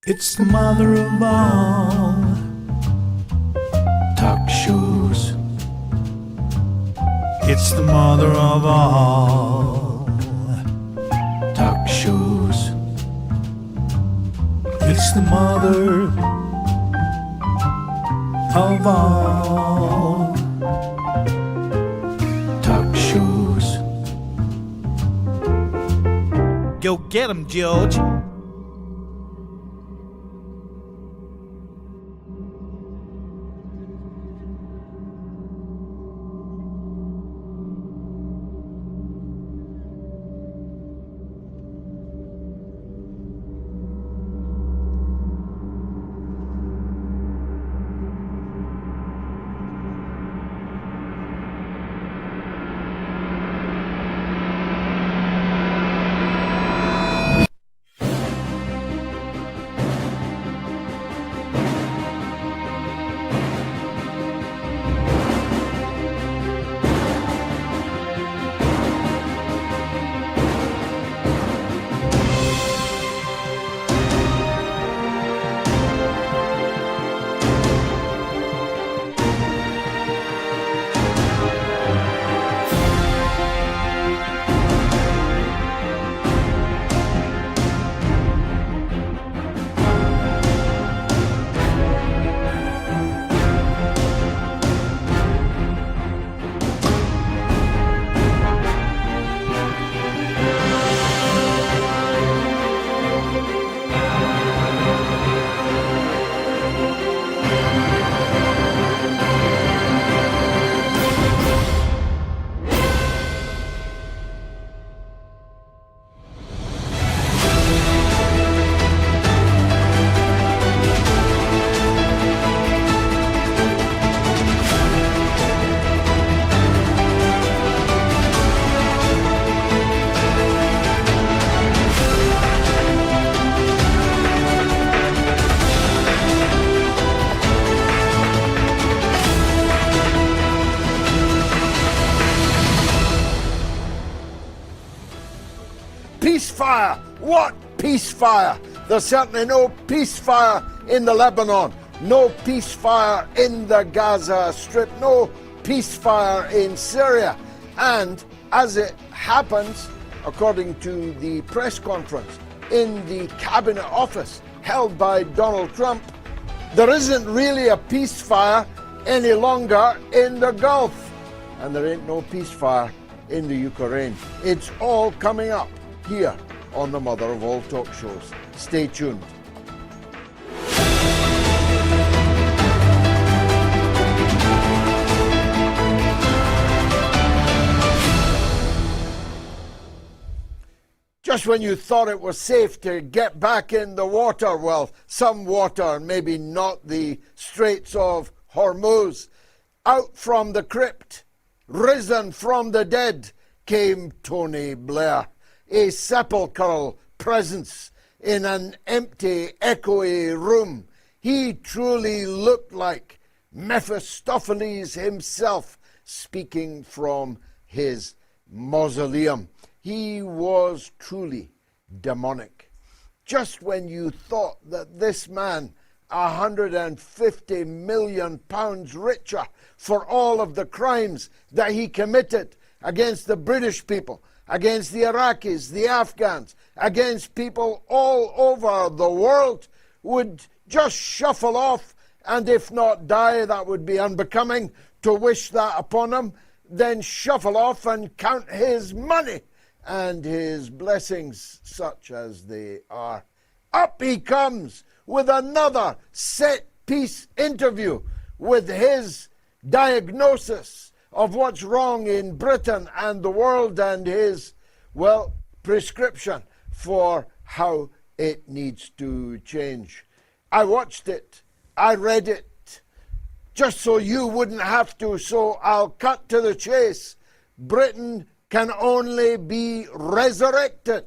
It's the mother of all talk shows. It's the mother of all talk shows. It's the mother of all talk shows. Go get 'em, George. Peacefire! What peacefire? There's certainly no peacefire in the Lebanon, no peacefire in the Gaza Strip, no peacefire in Syria. And as it happens, according to the press conference in the cabinet office held by Donald Trump, there isn't really a peacefire any longer in the Gulf. And there ain't no peacefire in the Ukraine. It's all coming up here on the mother of all talk shows. Stay tuned. Just when you thought it was safe to get back in the water, well, some water, maybe not the Straits of Hormuz, out from the crypt, risen from the dead, came Tony Blair, a sepulchral presence in an empty, echoey room. He truly looked like Mephistopheles himself speaking from his mausoleum. He was truly demonic. Just when you thought that this man, £150 million richer for all of the crimes that he committed against the British people, against the Iraqis, the Afghans, against people all over the world, would just shuffle off, and if not die, that would be unbecoming to wish that upon him, then shuffle off and count his money and his blessings, such as they are. Up he comes with another set-piece interview with his diagnosis of what's wrong in Britain and the world, and his, well, prescription for how it needs to change. I watched it. I read it. Just so you wouldn't have to, so I'll cut to the chase. Britain can only be resurrected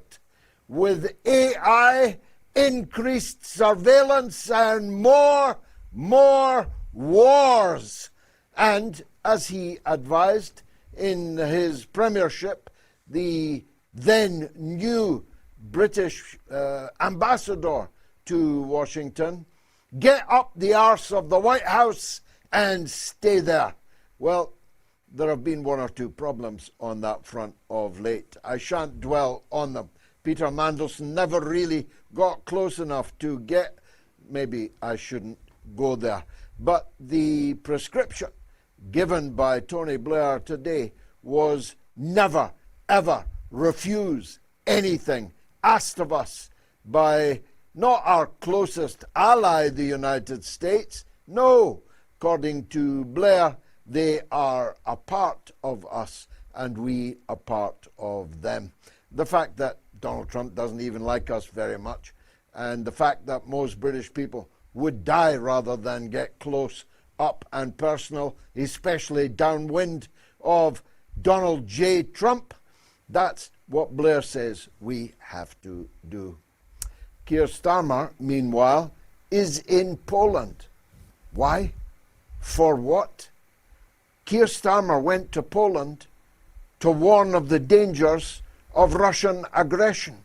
with AI, increased surveillance, and more wars. And as he advised in his premiership, the then new British ambassador to Washington, get up the arse of the White House and stay there. Well, there have been one or two problems on that front of late. I shan't dwell on them. Peter Mandelson never really got close enough to get, maybe I shouldn't go there, but the prescription given by Tony Blair today was never, ever refuse anything asked of us by not our closest ally, the United States. No, according to Blair, they are a part of us and we a part of them. The fact that Donald Trump doesn't even like us very much, and the fact that most British people would die rather than get close up and personal, especially downwind of Donald J. Trump, that's what Blair says we have to do. Keir Starmer, meanwhile, is in Poland. Why? For what? Keir Starmer went to Poland to warn of the dangers of Russian aggression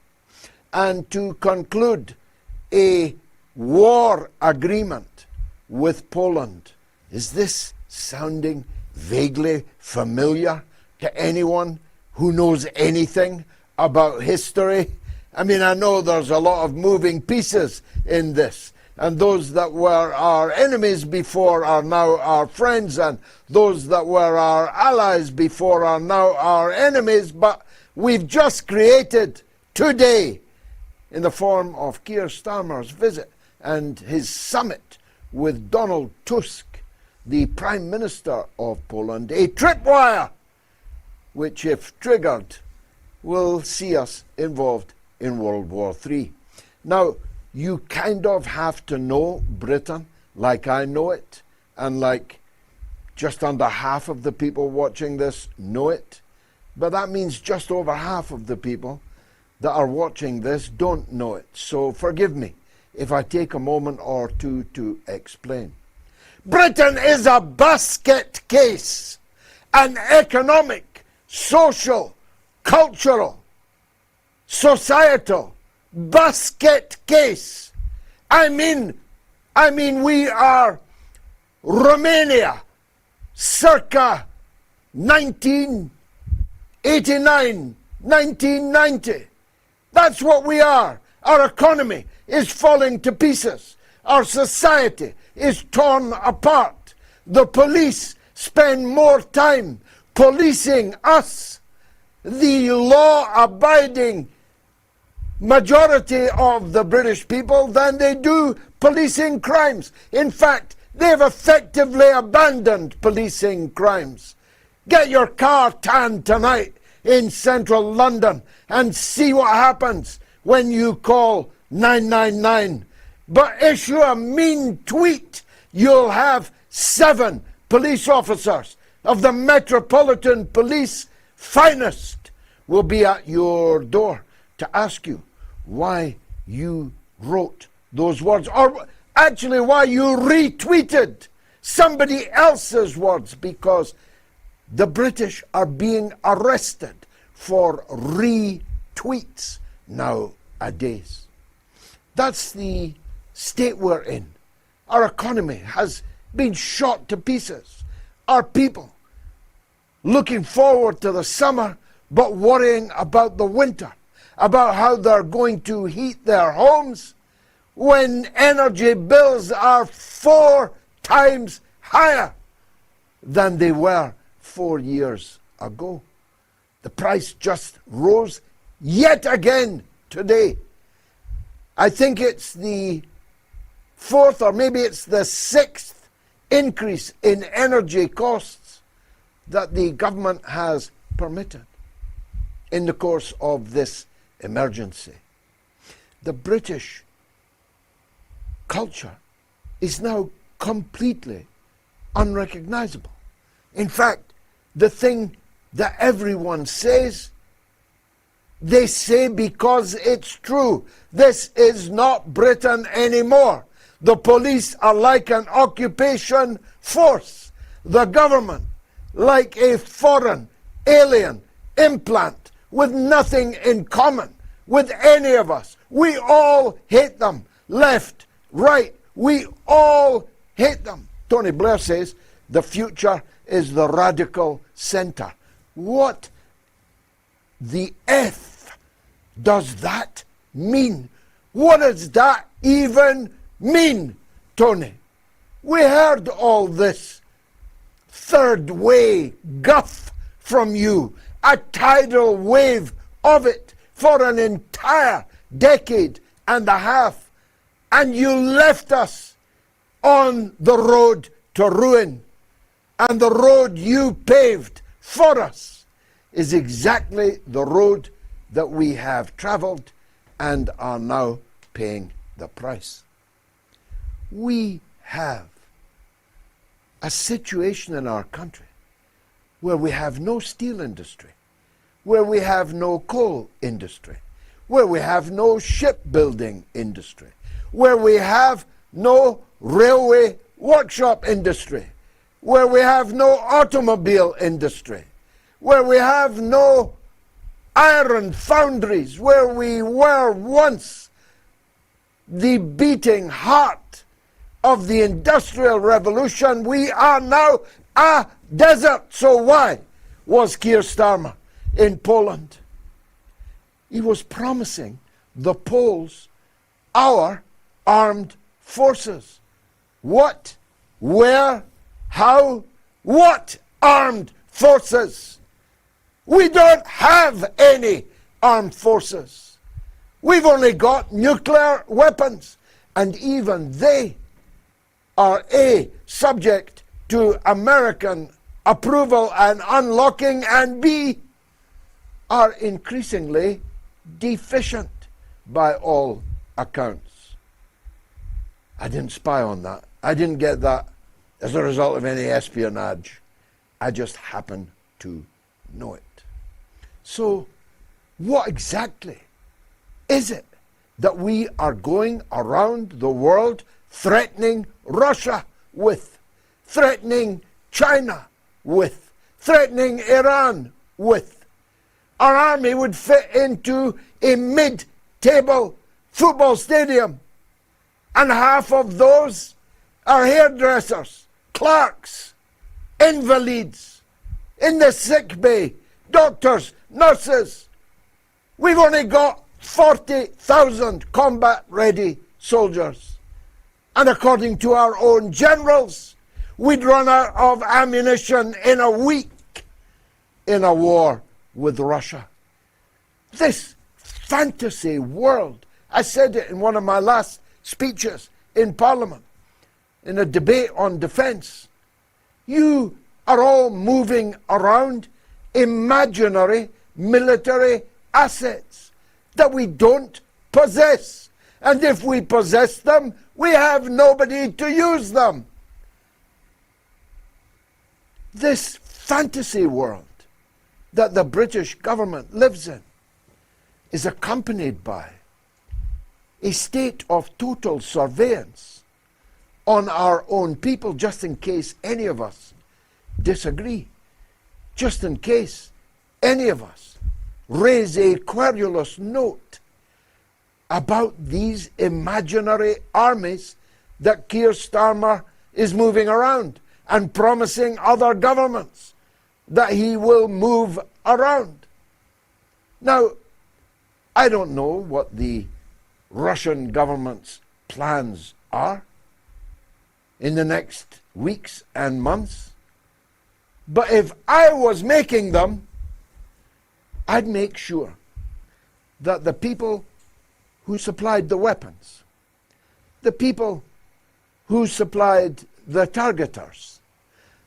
and to conclude a war agreement with Poland. Is this sounding vaguely familiar to anyone who knows anything about history? I mean, I know there's a lot of moving pieces in this, and those that were our enemies before are now our friends, and those that were our allies before are now our enemies, but we've just created today, in the form of Keir Starmer's visit and his summit with Donald Tusk, the Prime Minister of Poland, a tripwire which, if triggered, will see us involved in World War III. Now, you kind of have to know Britain like I know it, and like just under half of the people watching this know it. But that means just over half of the people that are watching this don't know it. So forgive me if I take a moment or two to explain. Britain is a basket case, an economic, social, cultural, societal basket case. I mean we are Romania circa 1989, 1990. That's what we are. Our economy is falling to pieces. Our society is torn apart. The police spend more time policing us, the law-abiding majority of the British people, than they do policing crimes. In fact, they've effectively abandoned policing crimes. Get your car tanned tonight in central London and see what happens when you call 999. But issue a mean tweet, you'll have 7 police officers of the Metropolitan Police finest will be at your door to ask you why you wrote those words, or actually why you retweeted somebody else's words, because the British are being arrested for retweets nowadays. That's the state we're in. Our economy has been shot to pieces. Our people looking forward to the summer but worrying about the winter, about how they're going to heat their homes when energy bills are 4 times higher than they were 4 years ago. The price just rose yet again today. I think it's the 4th or maybe it's the 6th increase in energy costs that the government has permitted in the course of this emergency. The British culture is now completely unrecognizable. In fact, the thing that everyone says, they say because it's true. This is not Britain anymore. The police are like an occupation force. The government like a foreign, alien implant with nothing in common with any of us. We all hate them left, right. We all hate them. Tony Blair says the future is the radical center. What the F does that mean? What does that even mean, Tony? We heard all this third way guff from you, a tidal wave of it for an entire decade and a half, and you left us on the road to ruin. And the road you paved for us is exactly the road that we have traveled and are now paying the price. We have a situation in our country where we have no steel industry, where we have no coal industry, where we have no shipbuilding industry, where we have no railway workshop industry, where we have no automobile industry, where we have no iron foundries, where we were once the beating heart of the Industrial Revolution. We are now a desert. So why was Keir Starmer in Poland? He was promising the Poles our armed forces. What? Where? How? What armed forces? We don't have any armed forces. We've only got nuclear weapons, and even they are A, subject to American approval and unlocking, and B, are increasingly deficient by all accounts. I didn't spy on that. I didn't get that as a result of any espionage. I just happen to know it. So, what exactly is it that we are going around the world threatening Russia with, threatening China with, threatening Iran with? Our army would fit into a mid-table football stadium, and half of those are hairdressers, clerks, invalids, in the sick bay, doctors, nurses. We've only got 40,000 combat-ready soldiers. And according to our own generals, we'd run out of ammunition in a week in a war with Russia. This fantasy world, I said it in one of my last speeches in Parliament, in a debate on defence. You are all moving around imaginary military assets that we don't possess. And if we possess them, we have nobody to use them. This fantasy world that the British government lives in is accompanied by a state of total surveillance on our own people, just in case any of us disagree, just in case any of us raise a querulous note about these imaginary armies that Keir Starmer is moving around and promising other governments that he will move around. Now, I don't know what the Russian government's plans are in the next weeks and months, but if I was making them, I'd make sure that the people who supplied the weapons, the people who supplied the targeters,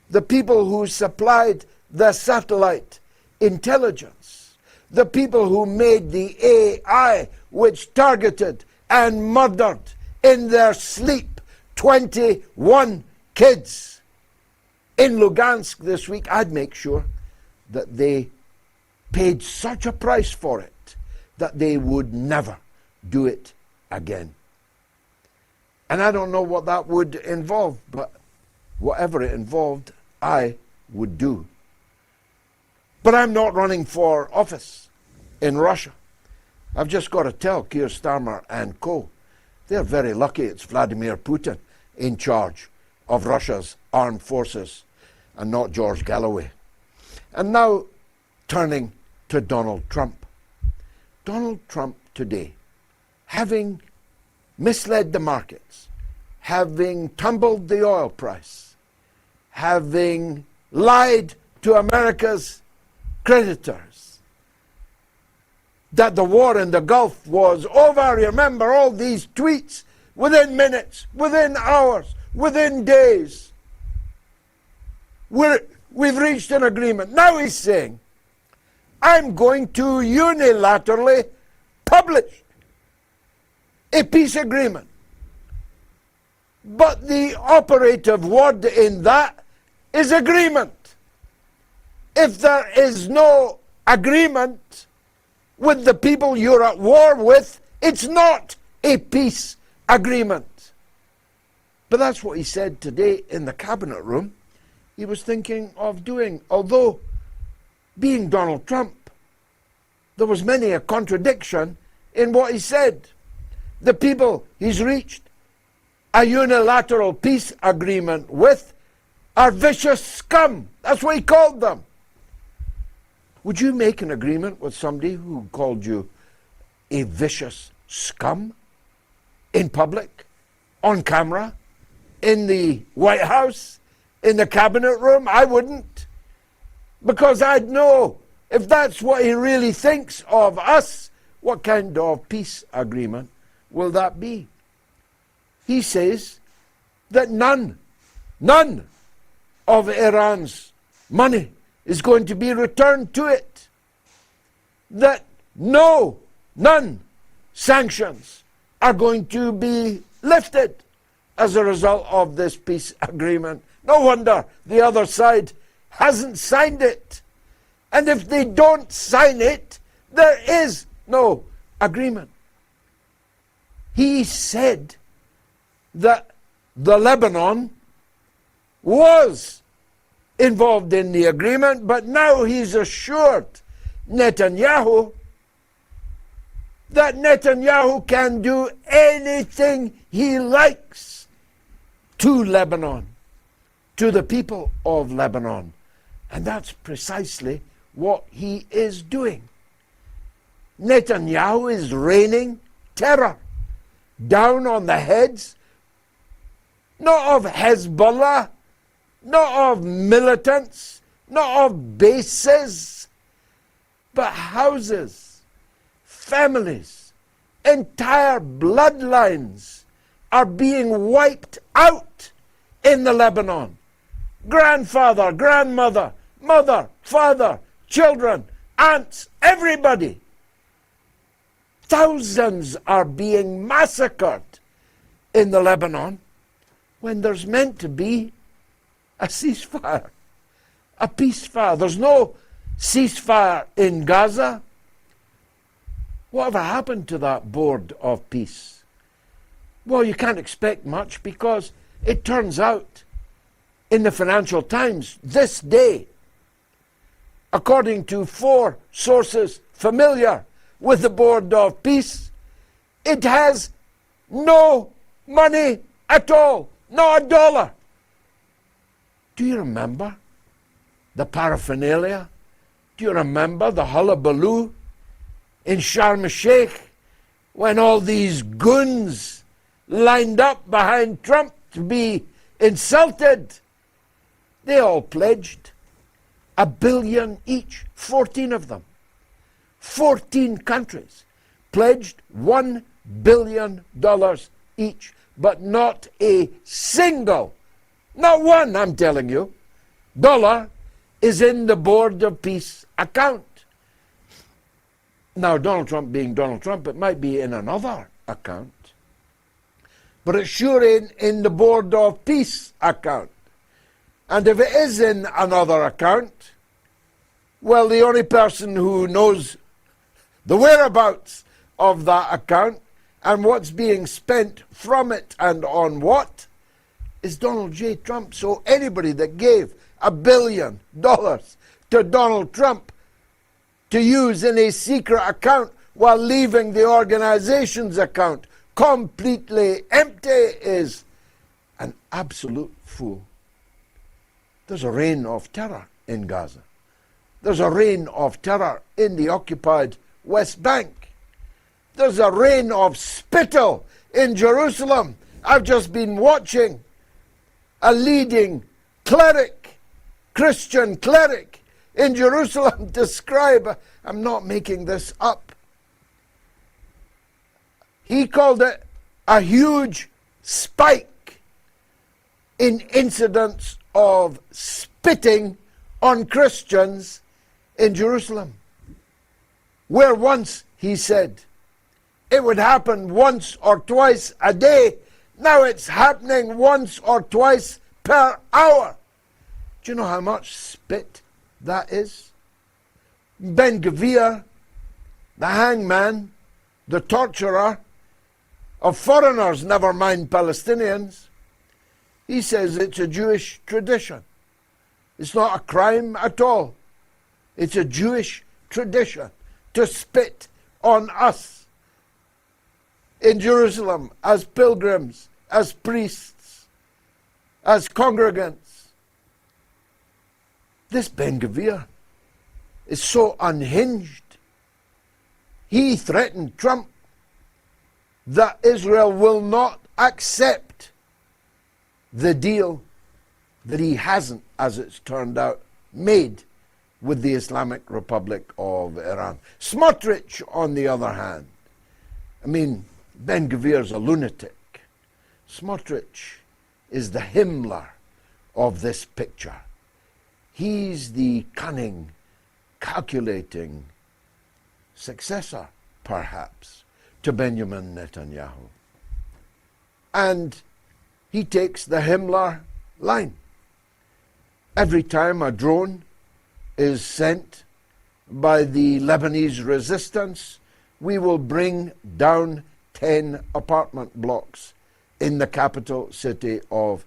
the people who supplied the satellite intelligence, the people who made the AI which targeted and murdered in their sleep 21 kids in Lugansk this week, I'd make sure that they paid such a price for it that they would never do it again. And I don't know what that would involve, but whatever it involved, I would do. But I'm not running for office in Russia. I've just got to tell Keir Starmer and co. They're very lucky it's Vladimir Putin in charge of Russia's armed forces and not George Galloway. And now turning to Donald Trump. Donald Trump today, having misled the markets, having tumbled the oil price, having lied to America's creditors, that the war in the Gulf was over. Remember all these tweets within minutes, within hours, within days. We've reached an agreement. Now he's saying, I'm going to unilaterally publish a peace agreement. But the operative word in that is agreement. If there is no agreement with the people you're at war with, it's not a peace agreement. But that's what he said today in the cabinet room he was thinking of doing. Although, being Donald Trump, there was many a contradiction in what he said. The people he's reached a unilateral peace agreement with are vicious scum. That's what he called them. Would you make an agreement with somebody who called you a vicious scum in public, on camera, in the White House, in the cabinet room? I wouldn't. Because I'd know if that's what he really thinks of us, what kind of peace agreement will that be? He says that none of Iran's money is going to be returned to it. That none sanctions are going to be lifted as a result of this peace agreement. No wonder the other side hasn't signed it. And if they don't sign it, there is no agreement. He said that the Lebanon was involved in the agreement, but now he's assured Netanyahu that Netanyahu can do anything he likes to Lebanon, to the people of Lebanon. And that's precisely what he is doing. Netanyahu is raining terror down on the heads, not of Hezbollah, not of militants, not of bases, but houses, families, entire bloodlines are being wiped out in the Lebanon. Grandfather, grandmother, mother, father, children, aunts, everybody. Thousands are being massacred in the Lebanon when there's meant to be a ceasefire, a peacefire. There's no ceasefire in Gaza. Whatever happened to that board of peace? Well, you can't expect much, because it turns out in the Financial Times this day, according to 4 sources familiar with the board of peace, it has no money at all, not a dollar. Do you remember the paraphernalia? Do you remember the hullabaloo in Sharm el-Sheikh when all these goons lined up behind Trump to be insulted? They all pledged $1 billion each, 14 of them. 14 countries pledged $1 billion each, but not a single, not one, I'm telling you, dollar is in the board of peace account. Now, Donald Trump being Donald Trump, it might be in another account, but it's sure in the board of peace account. And if it is in another account, well, the only person who knows the whereabouts of that account and what's being spent from it and on what is Donald J. Trump. So anybody that gave $1 billion to Donald Trump to use in a secret account while leaving the organization's account completely empty is an absolute fool. There's a reign of terror in Gaza. There's a reign of terror in the occupied West Bank. There's a reign of spittle in Jerusalem. I've just been watching a leading cleric, Christian cleric in Jerusalem describe, I'm not making this up, he called it a huge spike in incidents of spitting on Christians in Jerusalem, where once, he said, it would happen once or twice a day. Now it's happening once or twice per hour. Do you know how much spit that is? Ben Gvir, the hangman, the torturer of foreigners, never mind Palestinians, he says it's a Jewish tradition. It's not a crime at all. It's a Jewish tradition to spit on us in Jerusalem as pilgrims, as priests, as congregants. This Ben Gvir is so unhinged. He threatened Trump that Israel will not accept the deal that he hasn't, as it's turned out, made with the Islamic Republic of Iran. Smotrich, on the other hand, I mean, Ben Gvir's a lunatic. Smotrich is the Himmler of this picture. He's the cunning, calculating successor, perhaps, to Benjamin Netanyahu. And he takes the Himmler line. Every time a drone is sent by the Lebanese resistance, we will bring down 10 apartment blocks in the capital city of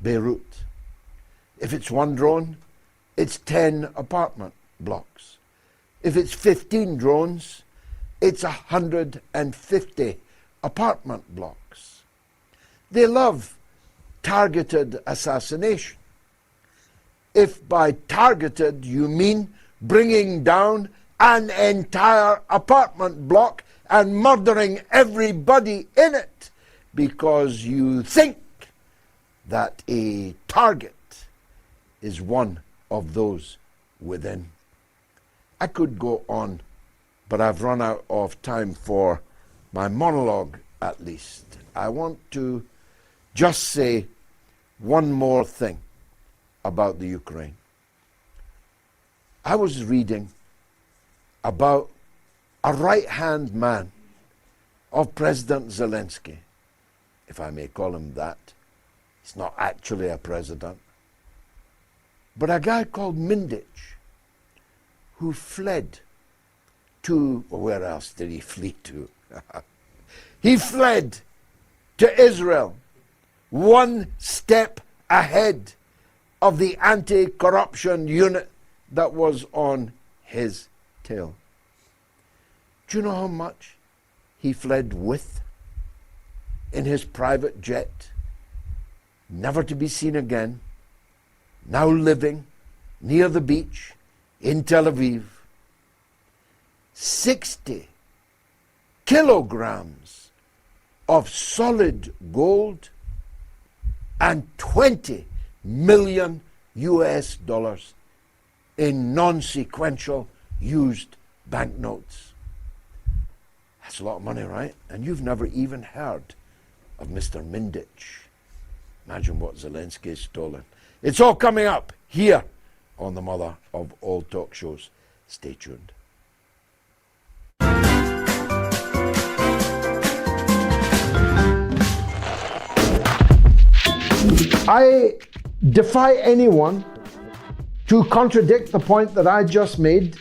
Beirut. If it's one drone, it's 10 apartment blocks. If it's 15 drones, it's 150 apartment blocks. They love targeted assassination. If by targeted you mean bringing down an entire apartment block and murdering everybody in it because you think that a target is one of those within. I could go on, but I've run out of time for my monologue at least. I want to just say one more thing about the Ukraine. I was reading about a right-hand man of President Zelensky, if I may call him that. He's not actually a president, but a guy called Mindich, who fled to, well, where else did he flee to? He fled to Israel, one step ahead of the anti-corruption unit that was on his tail. Do you know how much he fled with in his private jet, never to be seen again, now living near the beach in Tel Aviv? 60 kilograms of solid gold and 20 million US dollars in non-sequential used banknotes. That's a lot of money, right? And you've never even heard of Mr. Mindich. Imagine what Zelensky has stolen. It's all coming up here on the mother of all talk shows. Stay tuned. I defy anyone to contradict the point that I just made,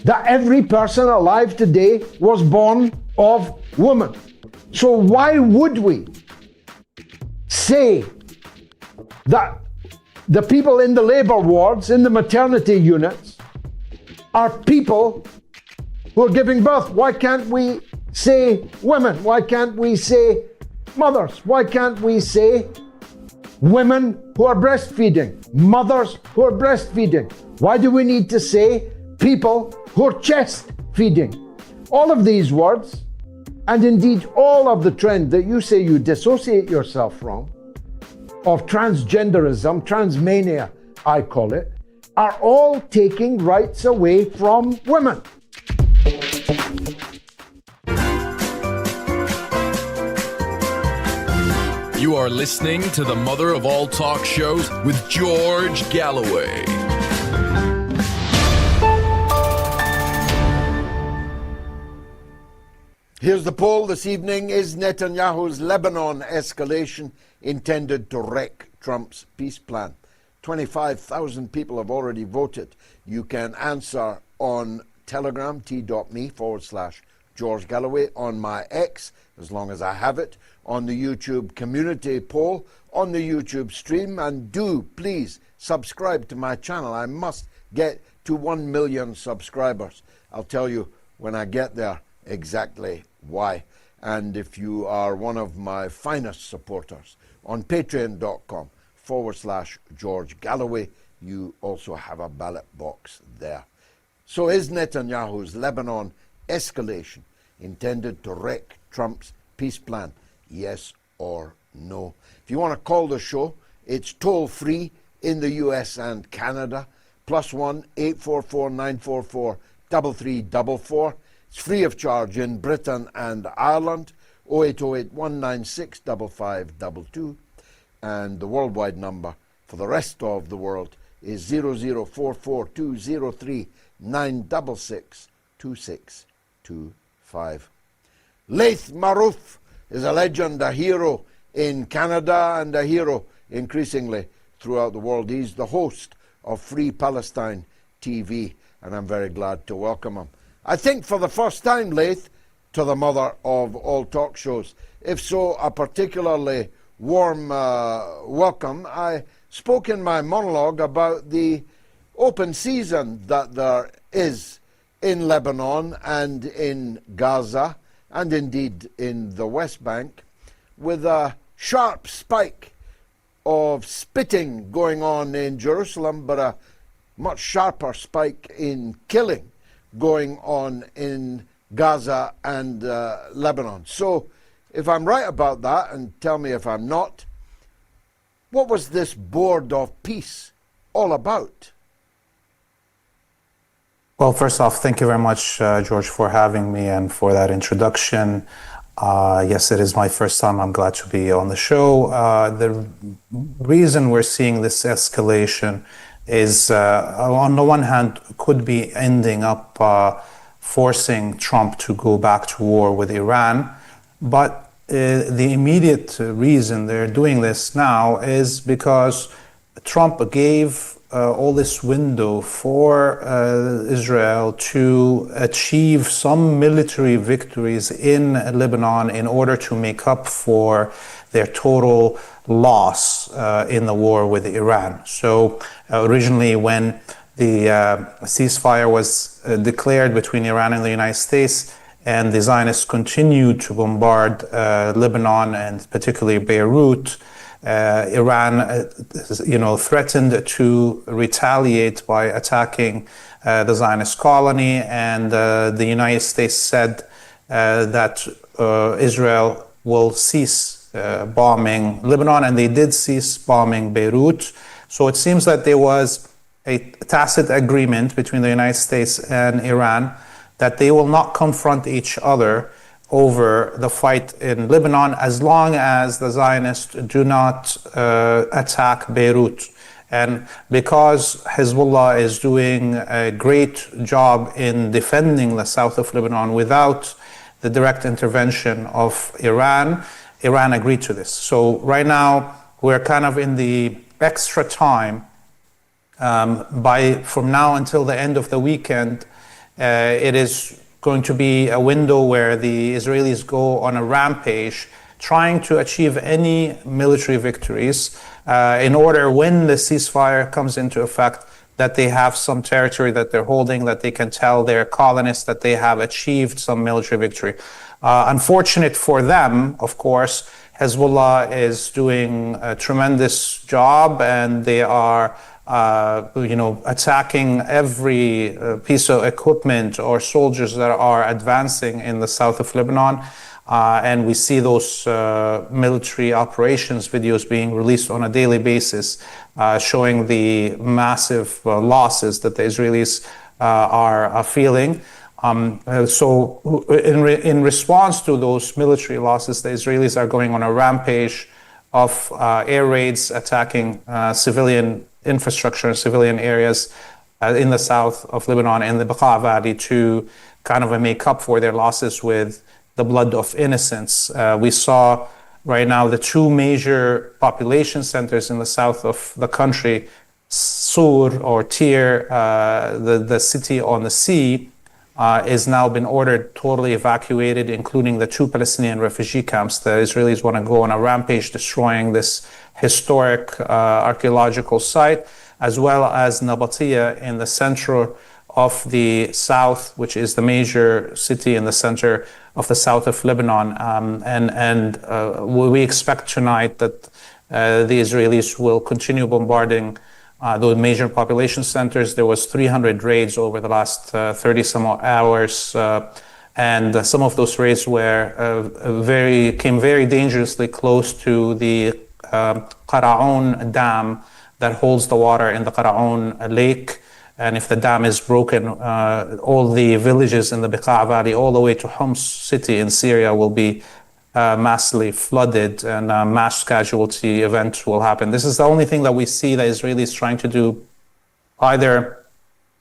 that every person alive today was born of woman. So why would we say that the people in the labor wards, in the maternity units, are people who are giving birth? Why can't we say women? Why can't we say mothers? Why can't we say women who are breastfeeding, mothers who are breastfeeding? Why do we need to say people who are chest feeding? All of these words, and indeed all of the trend that you say you dissociate yourself from, of transgenderism, transmania, I call it, are all taking rights away from women. You are listening to the mother of all talk shows with George Galloway. Here's the poll this evening. Is Netanyahu's Lebanon escalation intended to wreck Trump's peace plan? 25,000 people have already voted. You can answer on Telegram, t.me/George Galloway, on my X, as long as I have it, on the YouTube community poll, on the YouTube stream, and do please subscribe to my channel. I must get to 1 million subscribers. I'll tell you when I get there exactly why. And if you are one of my finest supporters, on patreon.com/George Galloway, you also have a ballot box there. So is Netanyahu's Lebanon escalation intended to wreck Trump's peace plan? Yes or no? If you want to call the show, it's toll free in the US and Canada, +1 844 944 3344. It's free of charge in Britain and Ireland, 0808 196 5522. And the worldwide number for the rest of the world is 0044203 966 2625. Laith Marouf is a legend, a hero in Canada and a hero increasingly throughout the world. He's the host of Free Palestine TV, and I'm very glad to welcome him. I think for the first time, Laith, to the mother of all talk shows. If so, a particularly warm welcome. I spoke in my monologue about the open season that there is in Lebanon and in Gaza, and indeed in the West Bank, with a sharp spike of spitting going on in Jerusalem, but a much sharper spike in killing going on in Gaza and Lebanon. So if I'm right about that, and tell me if I'm not, what was this board of peace all about? Well, first off, thank you very much, George, for having me and for that introduction. Yes, it is my first time. I'm glad to be on the show. The reason we're seeing this escalation is, on the one hand, could be ending up forcing Trump to go back to war with Iran. But the immediate reason they're doing this now is because Trump gave all this window for Israel to achieve some military victories in Lebanon in order to make up for their total loss in the war with Iran. So originally, when the ceasefire was declared between Iran and the United States, and the Zionists continued to bombard Lebanon and particularly Beirut, Iran, threatened to retaliate by attacking the Zionist colony, and the United States said that Israel will cease bombing Lebanon, and they did cease bombing Beirut. So it seems that there was a tacit agreement between the United States and Iran that they will not confront each other over the fight in Lebanon as long as the Zionists do not attack Beirut. And because Hezbollah is doing a great job in defending the south of Lebanon without the direct intervention of Iran, Iran agreed to this. So right now, we're kind of in the extra time. From now until the end of the weekend, it is going to be a window where the Israelis go on a rampage trying to achieve any military victories in order, when the ceasefire comes into effect, that they have some territory that they're holding, that they can tell their colonists that they have achieved some military victory. Unfortunate for them, of course, Hezbollah is doing a tremendous job, and they are attacking every piece of equipment or soldiers that are advancing in the south of Lebanon. And we see those military operations videos being released on a daily basis, showing the massive losses that the Israelis are feeling. So in response to those military losses, the Israelis are going on a rampage of air raids, attacking civilian infrastructure and civilian areas in the south of Lebanon and the Bekaa Valley to kind of make up for their losses with the blood of innocents. We saw right now the two major population centers in the south of the country, Sur or Tyre, the city on the sea, is now been ordered totally evacuated, including the two Palestinian refugee camps. The Israelis want to go on a rampage destroying this historic archaeological site, as well as Nabatea in the center of the south, which is the major city in the center of the south of Lebanon. And we expect tonight that the Israelis will continue bombarding those major population centers. There was 300 raids over the last 30 some hours, and some of those raids were came very dangerously close to the Qara'un dam that holds the water in the Qara'un lake. And if the dam is broken, all the villages in the Bekaa Valley, all the way to Homs city in Syria, will be massively flooded, and a mass casualty event will happen. This is the only thing that we see the Israelis trying to do, either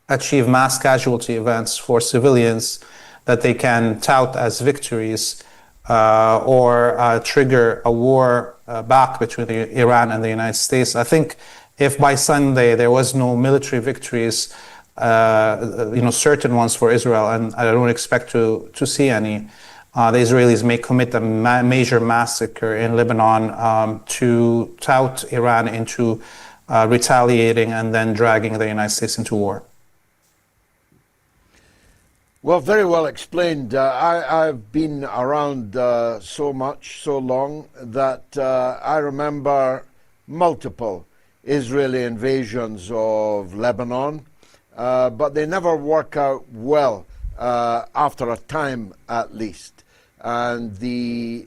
achieve mass casualty events for civilians that they can tout as victories, or trigger a war back between Iran and the United States. I think if by Sunday there was no military victories, certain ones for Israel, and I don't expect to see any, the Israelis may commit a major massacre in Lebanon to tout Iran into retaliating and then dragging the United States into war. Well, very well explained. I've been around so long, that I remember multiple Israeli invasions of Lebanon, but they never work out well after a time, at least. And the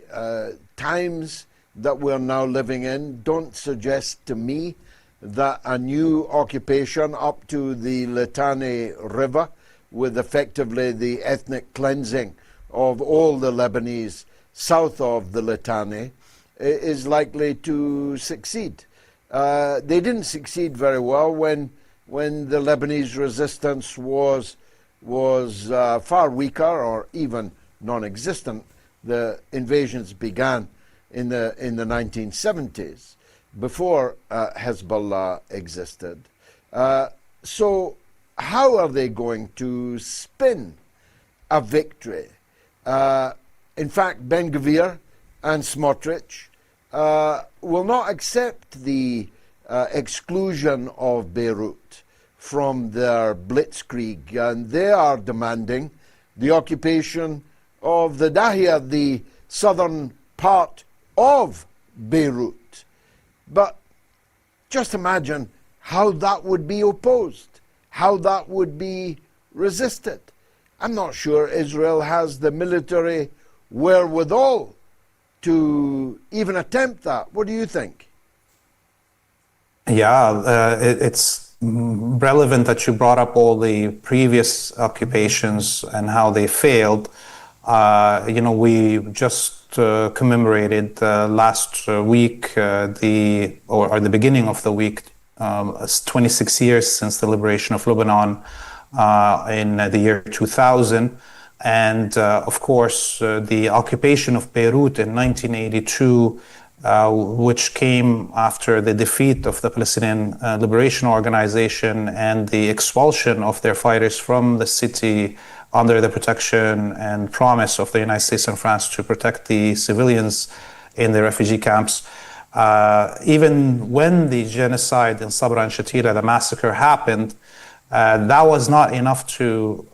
times that we're now living in don't suggest to me that a new occupation up to the Litani River, with effectively the ethnic cleansing of all the Lebanese south of the Litani, is likely to succeed. They didn't succeed very well when the Lebanese resistance was far weaker or even non-existent. The invasions began in the 1970s, before Hezbollah existed. So how are they going to spin a victory? In fact, Ben Gvir and Smotrich will not accept the exclusion of Beirut from their blitzkrieg, and they are demanding the occupation of the Dahia, the southern part of Beirut. But just imagine how that would be opposed, how that would be resisted. I'm not sure Israel has the military wherewithal to even attempt that. What do you think? Yeah, it's relevant that you brought up all the previous occupations and how they failed. We just commemorated last week, or the beginning of the week, 26 years since the liberation of Lebanon in the year 2000. And of course, the occupation of Beirut in 1982, which came after the defeat of the Palestinian Liberation Organization and the expulsion of their fighters from the city under the protection and promise of the United States and France to protect the civilians in the refugee camps. Even when the genocide in Sabra and Shatila, the massacre happened, That was not enough to,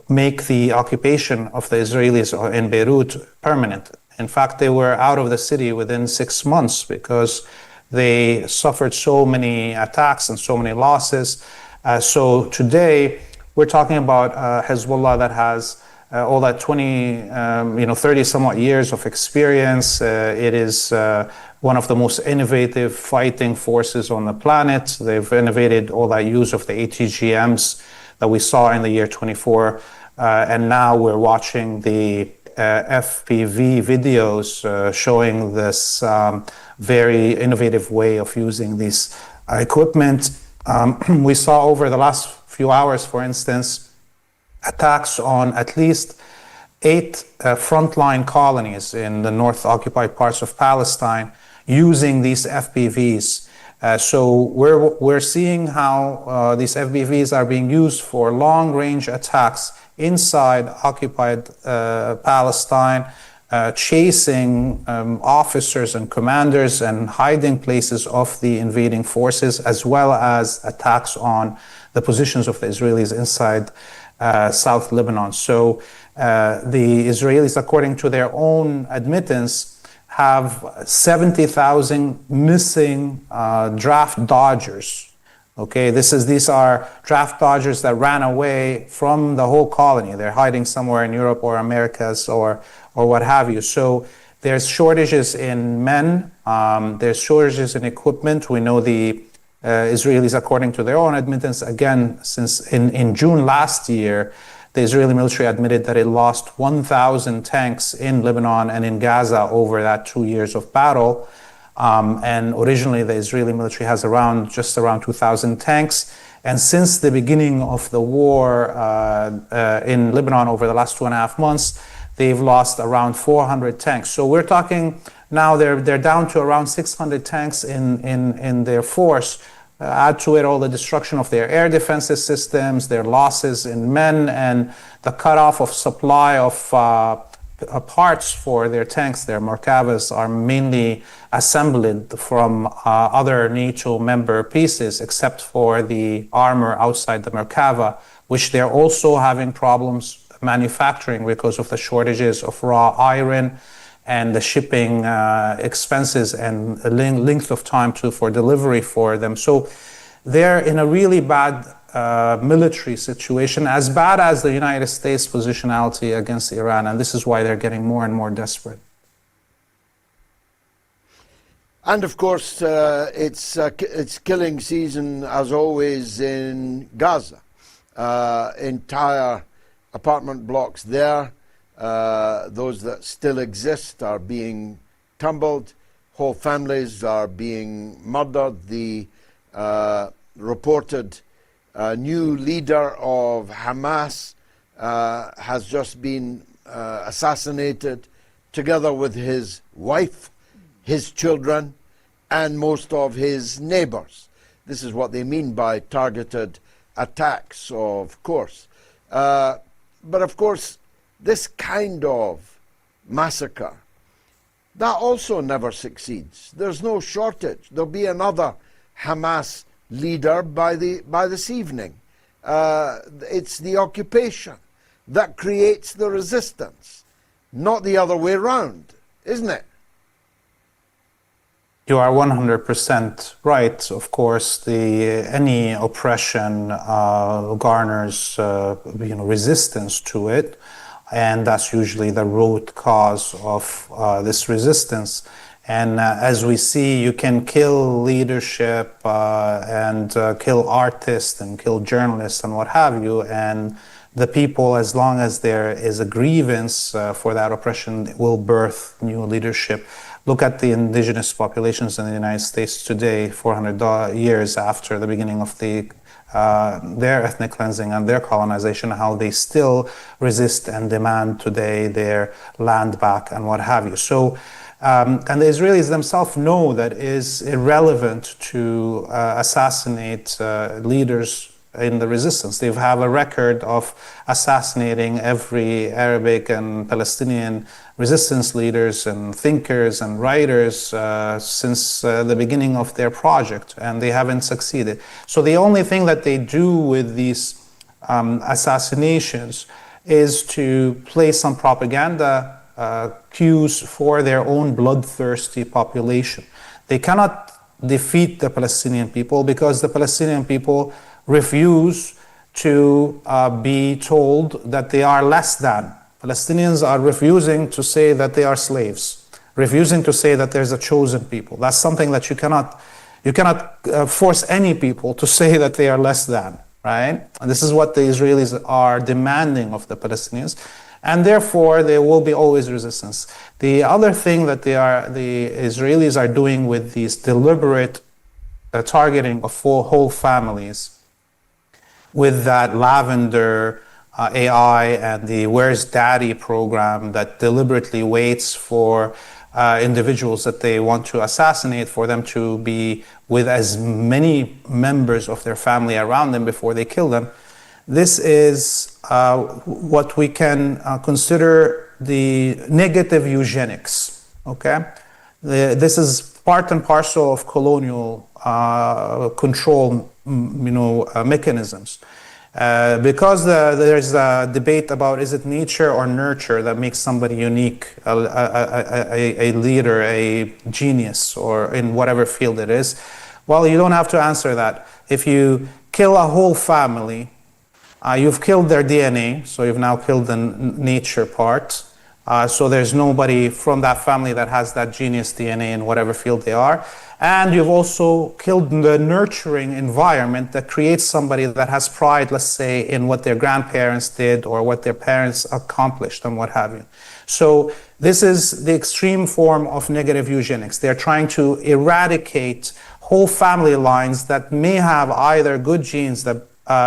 make the occupation of the Israelis in Beirut permanent. In fact, they were out of the city within 6 months because they suffered so many attacks and so many losses. So today, we're talking about Hezbollah that has all that 30 somewhat years of experience. It is one of the most innovative fighting forces on the planet. They've innovated all that use of the ATGMs that we saw in the year 24. And now we're watching the FPV videos showing this very innovative way of using these equipment. We saw over the last few hours, for instance, attacks on at least 8 frontline colonies in the north occupied parts of Palestine using these FPVs. So we're seeing how these FPVs are being used for long-range attacks inside occupied Palestine, chasing officers and commanders and hiding places of the invading forces, as well as attacks on the positions of the Israelis inside South Lebanon. So the Israelis, according to their own admittance, have 70,000 missing draft dodgers. Okay, these are draft dodgers that ran away from the whole colony. They're hiding somewhere in Europe or Americas or what have you. So there's shortages in men. There's shortages in equipment. We know the Israelis, according to their own admittance, again, since in June last year, the Israeli military admitted that it lost 1,000 tanks in Lebanon and in Gaza over that 2 years of battle. And originally, the Israeli military has just around 2,000 tanks. And since the beginning of the war in Lebanon over the last 2.5 months, they've lost around 400 tanks. So we're talking now they're down to around 600 tanks in their force. Add to it all the destruction of their air defenses systems, their losses in men, and the cutoff of supply of parts for their tanks. Their Merkavas are mainly assembled from other NATO member pieces, except for the armor outside the Merkava, which they're also having problems manufacturing because of the shortages of raw iron and the shipping expenses and length of time for delivery for them. So they're in a really bad military situation, as bad as the United States positionality against Iran, and this is why they're getting more and more desperate. And of course, it's killing season, as always, in Gaza. Entire apartment blocks there, those that still exist, are being tumbled. Whole families are being murdered. The reported new leader of Hamas has just been assassinated, together with his wife, his children, and most of his neighbors. This is what they mean by targeted attacks, of course. But of course, this kind of massacre, that also never succeeds. There's no shortage. There'll be another Hamas leader by this evening. It's the occupation that creates the resistance, not the other way around, isn't it? You are 100% right. Of course, any oppression garners resistance to it, and that's usually the root cause of this resistance. And as we see, you can kill leadership and kill artists and kill journalists and what have you, and the people, as long as there is a grievance for that oppression, will birth new leadership. Look at the indigenous populations in the United States today, 400 years after the beginning of their ethnic cleansing and their colonization, how they still resist and demand today their land back and what have you. So, and the Israelis themselves know that it is irrelevant to assassinate leaders in the resistance. They have a record of assassinating every Arabic and Palestinian resistance leaders and thinkers and writers since the beginning of their project, and they haven't succeeded. So the only thing that they do with these assassinations is to play some propaganda cues for their own bloodthirsty population. They cannot defeat the Palestinian people because the Palestinian people refuse to be told that they are less than. Palestinians are refusing to say that they are slaves, refusing to say that there's a chosen people. That's something that you cannot force any people to say that they are less than, right? And this is what the Israelis are demanding of the Palestinians, and therefore there will be always resistance. The other thing that the Israelis are doing with these deliberate targeting of whole families, with that lavender AI and the Where's Daddy program that deliberately waits for individuals that they want to assassinate for them to be with as many members of their family around them before they kill them. This is what we can consider the negative eugenics, okay? This is part and parcel of colonial control mechanisms. Because there's a debate about is it nature or nurture that makes somebody unique, a leader, a genius, or in whatever field it is. Well, you don't have to answer that. If you kill a whole family, you've killed their DNA, so you've now killed the nature part. So there's nobody from that family that has that genius DNA in whatever field they are. And you've also killed the nurturing environment that creates somebody that has pride, let's say, in what their grandparents did or what their parents accomplished and what have you. So this is the extreme form of negative eugenics. They're trying to eradicate whole family lines that may have either good genes that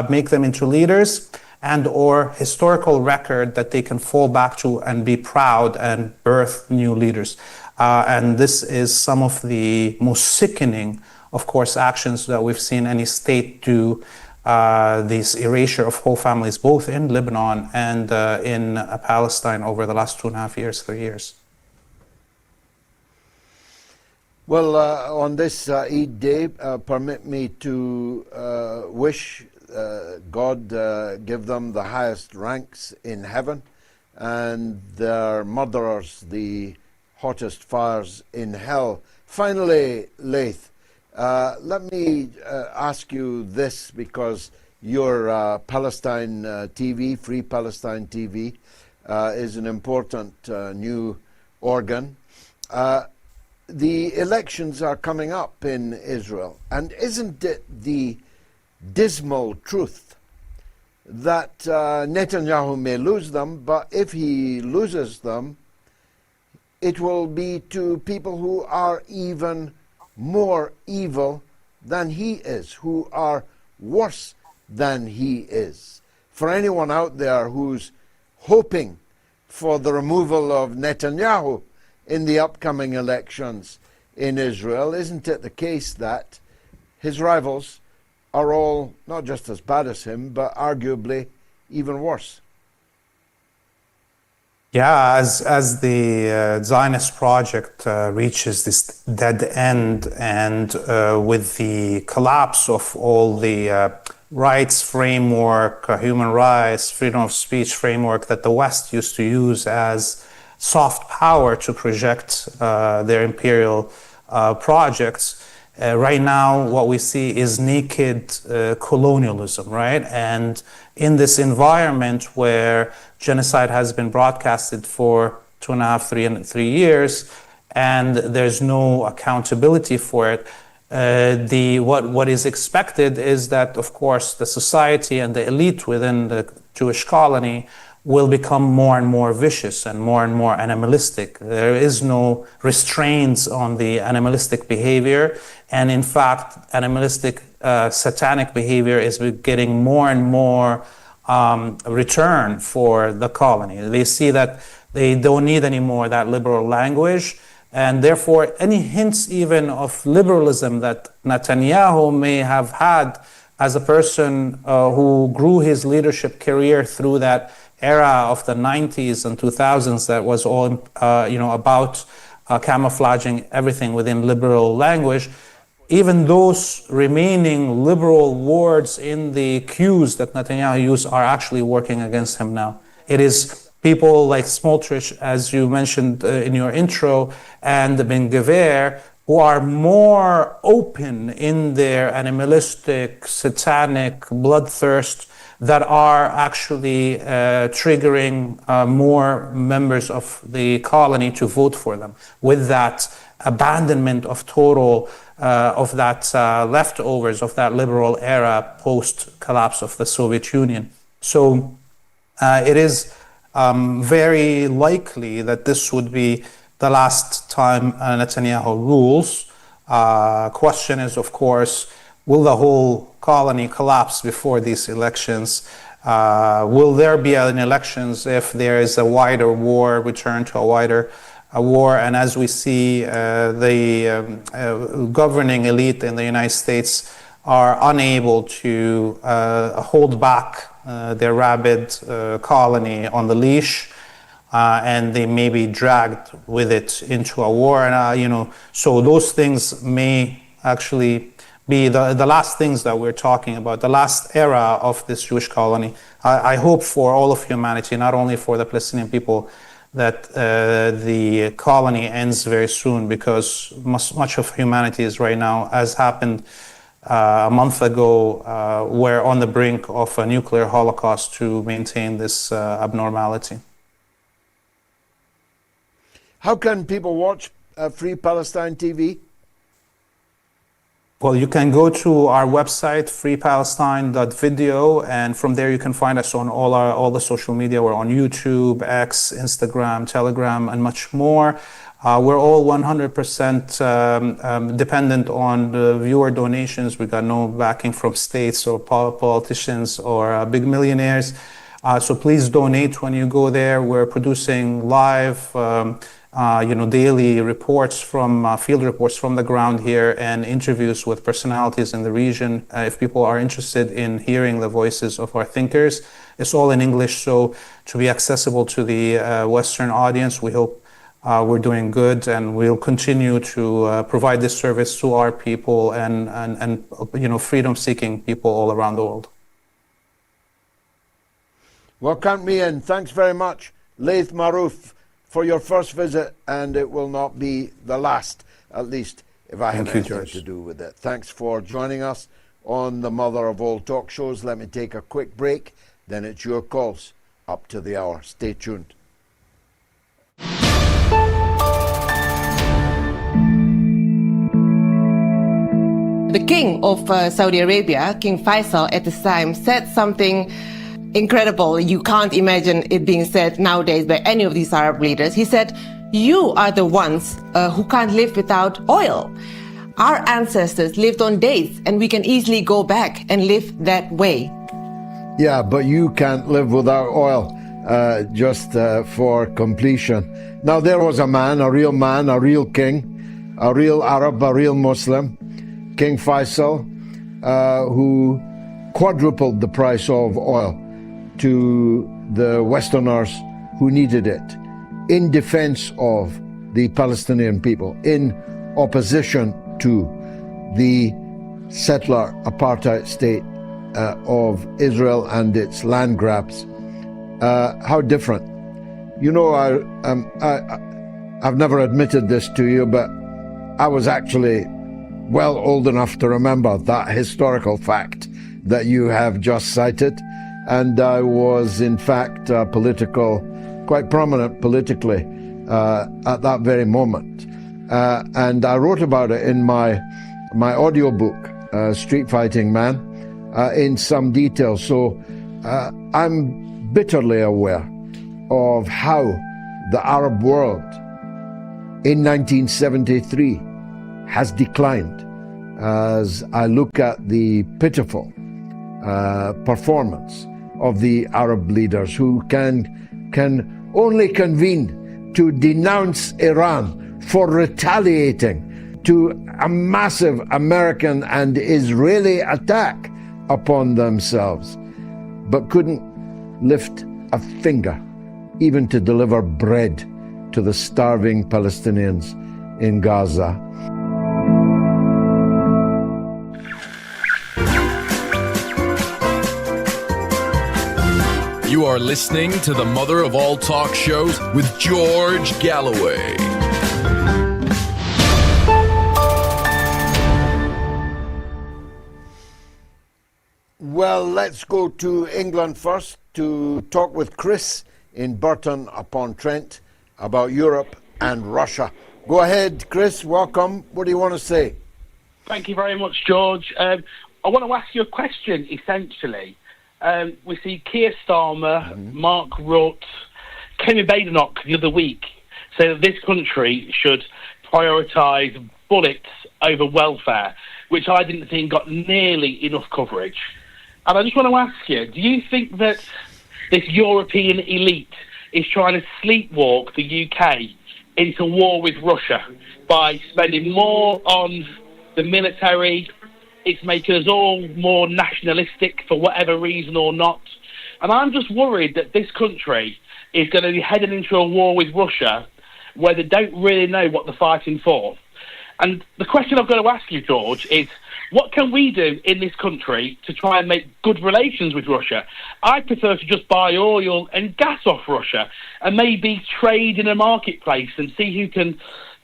make them into leaders and or historical record that they can fall back to and be proud and birth new leaders. And this is some of the most sickening, of course, actions that we've seen any state do, this erasure of whole families, both in Lebanon and in Palestine over the last 2.5 years, 3 years. Well, on this Eid day, permit me to wish God give them the highest ranks in heaven, and their murderers the hottest fires in hell. Finally, Laith, let me ask you this, because your Palestine TV, Free Palestine TV, is an important new organ. The elections are coming up in Israel, and isn't it the dismal truth that Netanyahu may lose them, but if he loses them, it will be to people who are even more evil than he is, who are worse than he is. For anyone out there who's hoping for the removal of Netanyahu in the upcoming elections in Israel, isn't it the case that his rivals are all not just as bad as him, but arguably even worse? Yeah, as the Zionist project reaches this dead end, and with the collapse of all the rights framework, human rights, freedom of speech framework that the West used to use as soft power to project their imperial projects, right now what we see is naked colonialism, right? And in this environment where genocide has been broadcasted for 2.5, 3 years, and there's no accountability for it, what is expected is that, of course, the society and the elite within the Jewish colony will become more and more vicious and more animalistic. There is no restraints on the animalistic behavior, and in fact, animalistic satanic behavior is getting more and more return for the colony. They see that they don't need anymore that liberal language, and therefore any hints even of liberalism that Netanyahu may have had as a person who grew his leadership career through that era of the 90s and 2000s that was all about camouflaging everything within liberal language, even those remaining liberal words in the cues that Netanyahu used are actually working against him now. It is people like Smotrich, as you mentioned in your intro, and Ben-Gvir, who are more open in their animalistic, satanic bloodthirst that are actually triggering more members of the colony to vote for them, with that abandonment of total of that leftovers of that liberal era post-collapse of the Soviet Union. So it is very likely that this would be the last time Netanyahu rules. Question is, of course, will the whole colony collapse before these elections? Will there be an elections if there is a wider war, return to a wider war? And as we see, the governing elite in the United States are unable to hold back their rabid colony on the leash, and they may be dragged with it into a war. And so those things may actually be the last things that we're talking about, the last era of this Jewish colony. I hope for all of humanity, not only for the Palestinian people, that the colony ends very soon, because much of humanity is right now, as happened a month ago, we're on the brink of a nuclear holocaust to maintain this abnormality. How can people watch Free Palestine TV? Well, you can go to our website, freepalestine.video, and from there you can find us on all the social media. We're on YouTube, X, Instagram, Telegram, and much more. We're all 100% dependent on the viewer donations. We got no backing from states or politicians or big millionaires. So please donate when you go there. We're producing live daily reports from field reports from the ground here, and interviews with personalities in the region. If people are interested in hearing the voices of our thinkers, it's all in English, so to be accessible to the Western audience, we hope we're doing good, and we'll continue to provide this service to our people and freedom-seeking people all around the world. Well, count me in. Thanks very much, Laith Marouf, for your first visit, and it will not be the last, at least if I have anything to do with it. Thanks for joining us on the mother of all talk shows. Let me take a quick break, then it's your calls up to the hour. Stay tuned. The king of Saudi Arabia, King Faisal, at this time said something incredible. You can't imagine it being said nowadays by any of these Arab leaders. He said, "You are the ones who can't live without oil. Our ancestors lived on dates, and we can easily go back and live that way." Yeah, but you can't live without oil, just for completion. Now, there was a real king, a real Arab, a real Muslim, King Faisal, who quadrupled the price of oil to the Westerners who needed it, in defense of the Palestinian people, in opposition to the settler apartheid state of Israel and its land grabs. How different. You know, I've never admitted this to you, but I was actually well old enough to remember that historical fact that you have just cited. And I was, in fact, quite prominent politically at that very moment. And I wrote about it in my audiobook, Street Fighting Man, in some detail. So I'm bitterly aware of how the Arab world in 1973 has declined, as I look at the pitiful performance of the Arab leaders, who can only convene to denounce Iran for retaliating to a massive American and Israeli attack upon themselves, but couldn't lift a finger even to deliver bread to the starving Palestinians in Gaza. You are listening to the mother of all talk shows with George Galloway. Well, let's go to England first to talk with Chris in Burton-upon-Trent about Europe and Russia. Go ahead, Chris. Welcome. What do you want to say? Thank you very much, George. I want to ask you a question, essentially. We see Keir Starmer, Mark Rutte, Kemi Badenoch the other week say that this country should prioritise bullets over welfare, which I didn't think got nearly enough coverage. And I just want to ask you, do you think that this European elite is trying to sleepwalk the UK into war with Russia by spending more on the military? It's making us all more nationalistic for whatever reason or not. And I'm just worried that this country is going to be heading into a war with Russia where they don't really know what they're fighting for. And the question I've got to ask you, George, is what can we do in this country to try and make good relations with Russia? I prefer to just buy oil and gas off Russia and maybe trade in a marketplace and see who can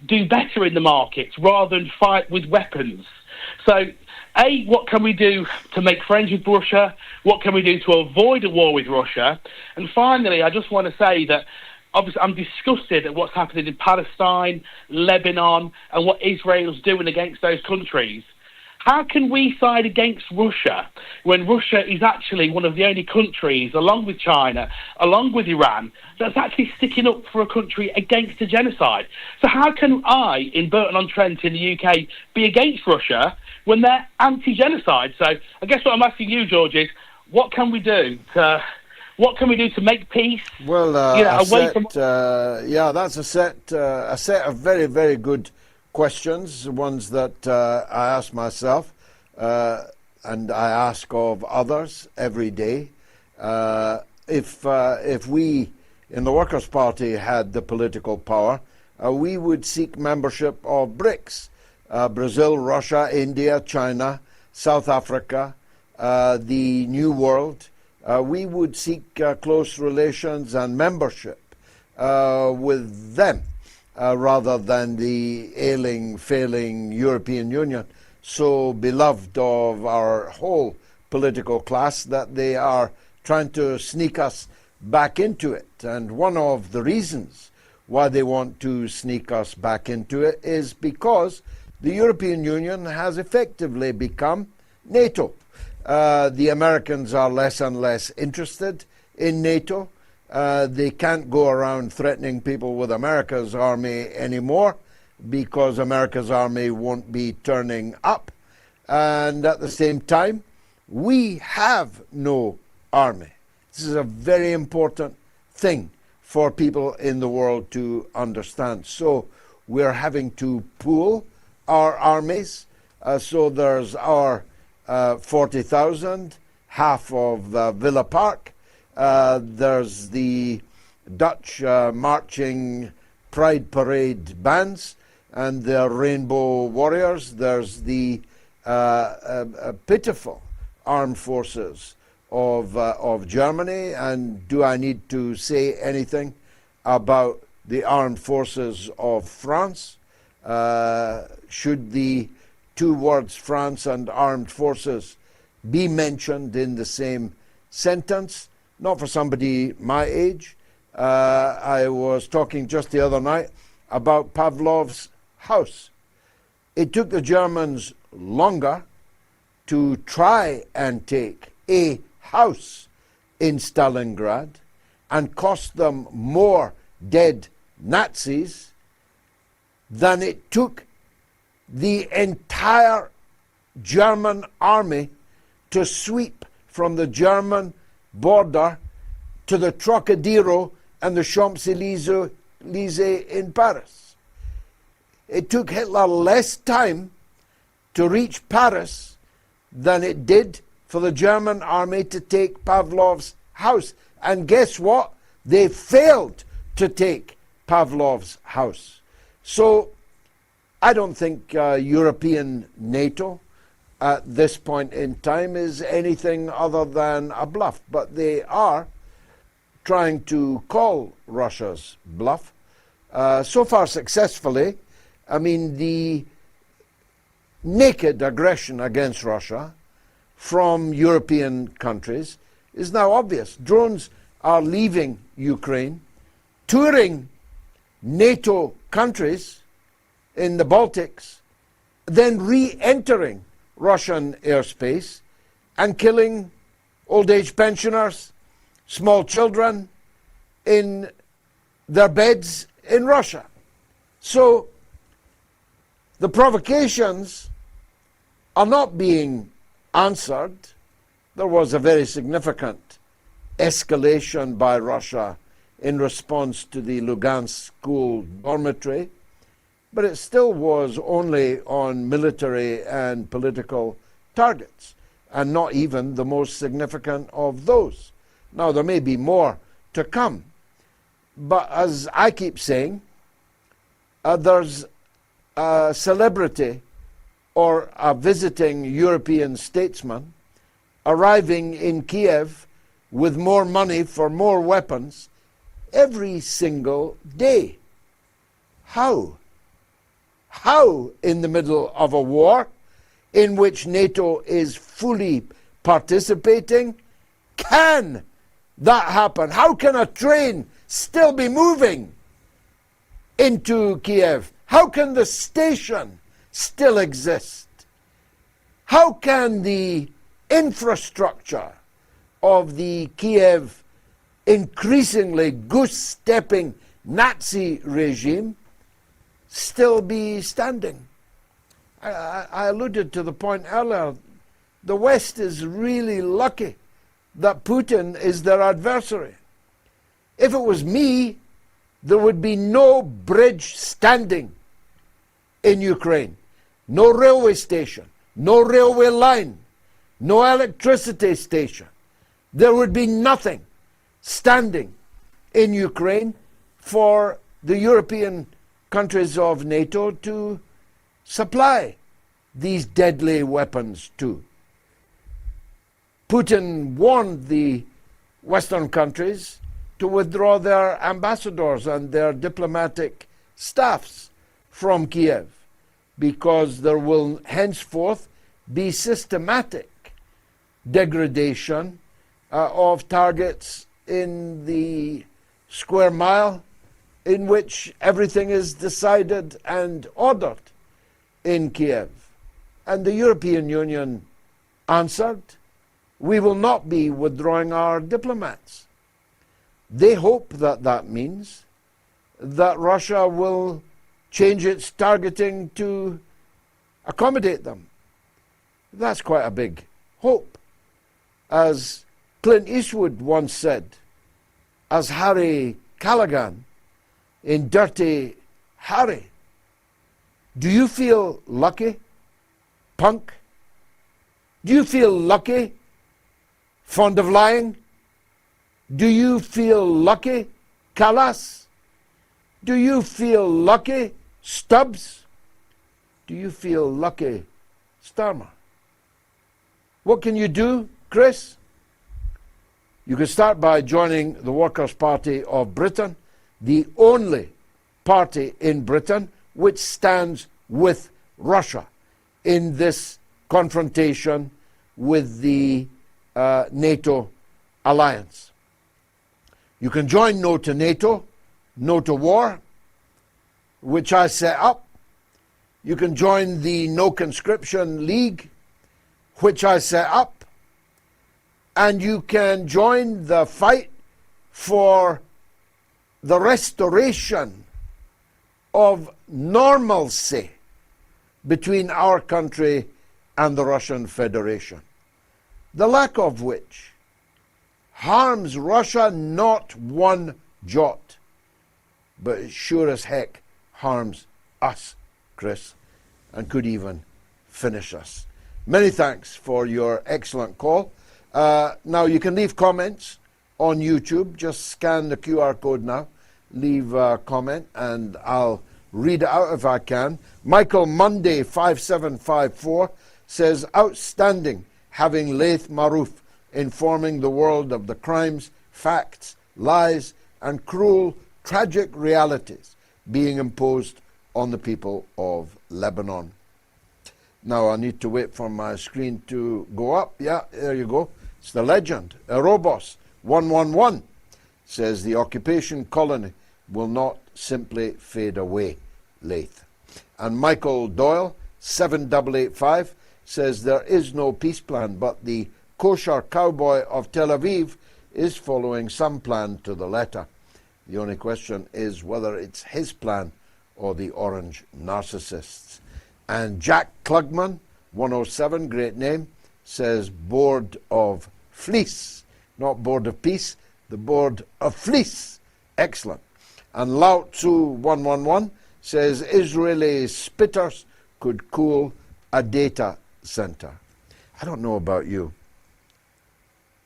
do better in the markets rather than fight with weapons. So, A, what can we do to make friends with Russia? What can we do to avoid a war with Russia? And finally, I just want to say that obviously I'm disgusted at what's happening in Palestine, Lebanon, and what Israel's doing against those countries. How can we side against Russia when Russia is actually one of the only countries, along with China, along with Iran, that's actually sticking up for a country against a genocide? So how can I, in Burton-on-Trent in the UK, be against Russia when they're anti-genocide? So I guess what I'm asking you, George, is what can we do to make peace? Well, that's a set of very, very good questions, ones that I ask myself and I ask of others every day. If we in the Workers' Party had the political power, we would seek membership of BRICS, Brazil, Russia, India, China, South Africa, the New World. We would seek close relations and membership with them. Rather than the ailing, failing European Union, so beloved of our whole political class that they are trying to sneak us back into it. And one of the reasons why they want to sneak us back into it is because the European Union has effectively become NATO. The Americans are less and less interested in NATO. They can't go around threatening people with America's army anymore because America's army won't be turning up. And at the same time, we have no army. This is a very important thing for people in the world to understand. So we're having to pool our armies. So there's our 40,000, half of Villa Park. There's the Dutch marching Pride Parade bands and the Rainbow Warriors. There's the pitiful armed forces of Germany. And do I need to say anything about the armed forces of France? Should the two words France and armed forces be mentioned in the same sentence? Not for somebody my age. I was talking just the other night about Pavlov's house. It took the Germans longer to try and take a house in Stalingrad and cost them more dead Nazis than it took the entire German army to sweep from the German border to the Trocadero and the Champs-Élysées in Paris. It took Hitler less time to reach Paris than it did for the German army to take Pavlov's house. And guess what? They failed to take Pavlov's house. So I don't think European NATO at this point in time is anything other than a bluff. But they are trying to call Russia's bluff, so far successfully. I mean, the naked aggression against Russia from European countries is now obvious. Drones are leaving Ukraine, touring NATO countries in the Baltics, then re-entering Russian airspace and killing old age pensioners, small children in their beds in Russia. So the provocations are not being answered. There was a very significant escalation by Russia in response to the Lugansk school dormitory, but it still was only on military and political targets, and not even the most significant of those. Now, there may be more to come, but as I keep saying, there's a celebrity or a visiting European statesman arriving in Kiev with more money for more weapons every single day. How? How, in the middle of a war in which NATO is fully participating, can that happen? How can a train still be moving into Kiev? How can the station still exist? How can the infrastructure of the Kiev increasingly goose-stepping Nazi regime still be standing? I alluded to the point earlier. The West is really lucky that Putin is their adversary. If it was me, there would be no bridge standing in Ukraine, no railway station, no railway line, no electricity station. There would be nothing standing in Ukraine for the European countries of NATO to supply these deadly weapons to. Putin warned the Western countries to withdraw their ambassadors and their diplomatic staffs from Kiev, because there will henceforth be systematic degradation of targets in the square mile in which everything is decided and ordered in Kiev. And the European Union answered, we will not be withdrawing our diplomats. They hope that that means that Russia will change its targeting to accommodate them. That's quite a big hope. As Clint Eastwood once said, as Harry Callaghan in Dirty Harry, do you feel lucky, punk? Do you feel lucky, fond of lying? Do you feel lucky, Callas? Do you feel lucky, Stubbs? Do you feel lucky, Starmer? What can you do, Chris? You can start by joining the Workers' Party of Britain, the only party in Britain which stands with Russia in this confrontation with the NATO alliance. You can join No to NATO, No to War, which I set up. You can join the No Conscription League, which I set up. And you can join the fight for the restoration of normalcy between our country and the Russian Federation, the lack of which harms Russia not one jot, but it sure as heck harms us, Chris, and could even finish us. many thanks for your excellent call. Now, you can leave comments on YouTube. Just scan the QR code now. Leave a comment, and I'll read it out if I can. Michael Monday 5754 says, outstanding having Laith Marouf informing the world of the crimes, facts, lies, and cruel, tragic realities being imposed on the people of Lebanon. Now I need to wait for my screen to go up. Yeah, there you go. It's the legend. Erobos 111 says the occupation colony will not simply fade away, Laith. And Michael Doyle 7885 says there is no peace plan, but the kosher cowboy of Tel Aviv is following some plan to the letter. The only question is whether it's his plan or the orange narcissists. And Jack Klugman 107, great name, says board of fleece, not board of peace, the board of fleece. Excellent. And Lao Tzu 111 says Israeli spitters could cool a data center. I don't know about you,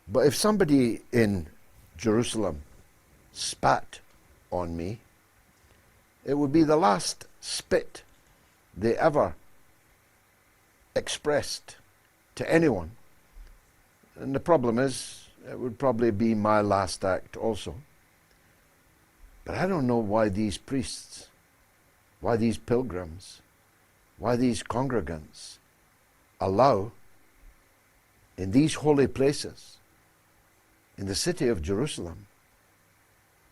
but if somebody in Jerusalem spat on me, it would be the last spit they ever expressed to anyone. And the problem is, it would probably be my last act also. But I don't know why these priests, why these pilgrims, why these congregants allow in these holy places, in the city of Jerusalem,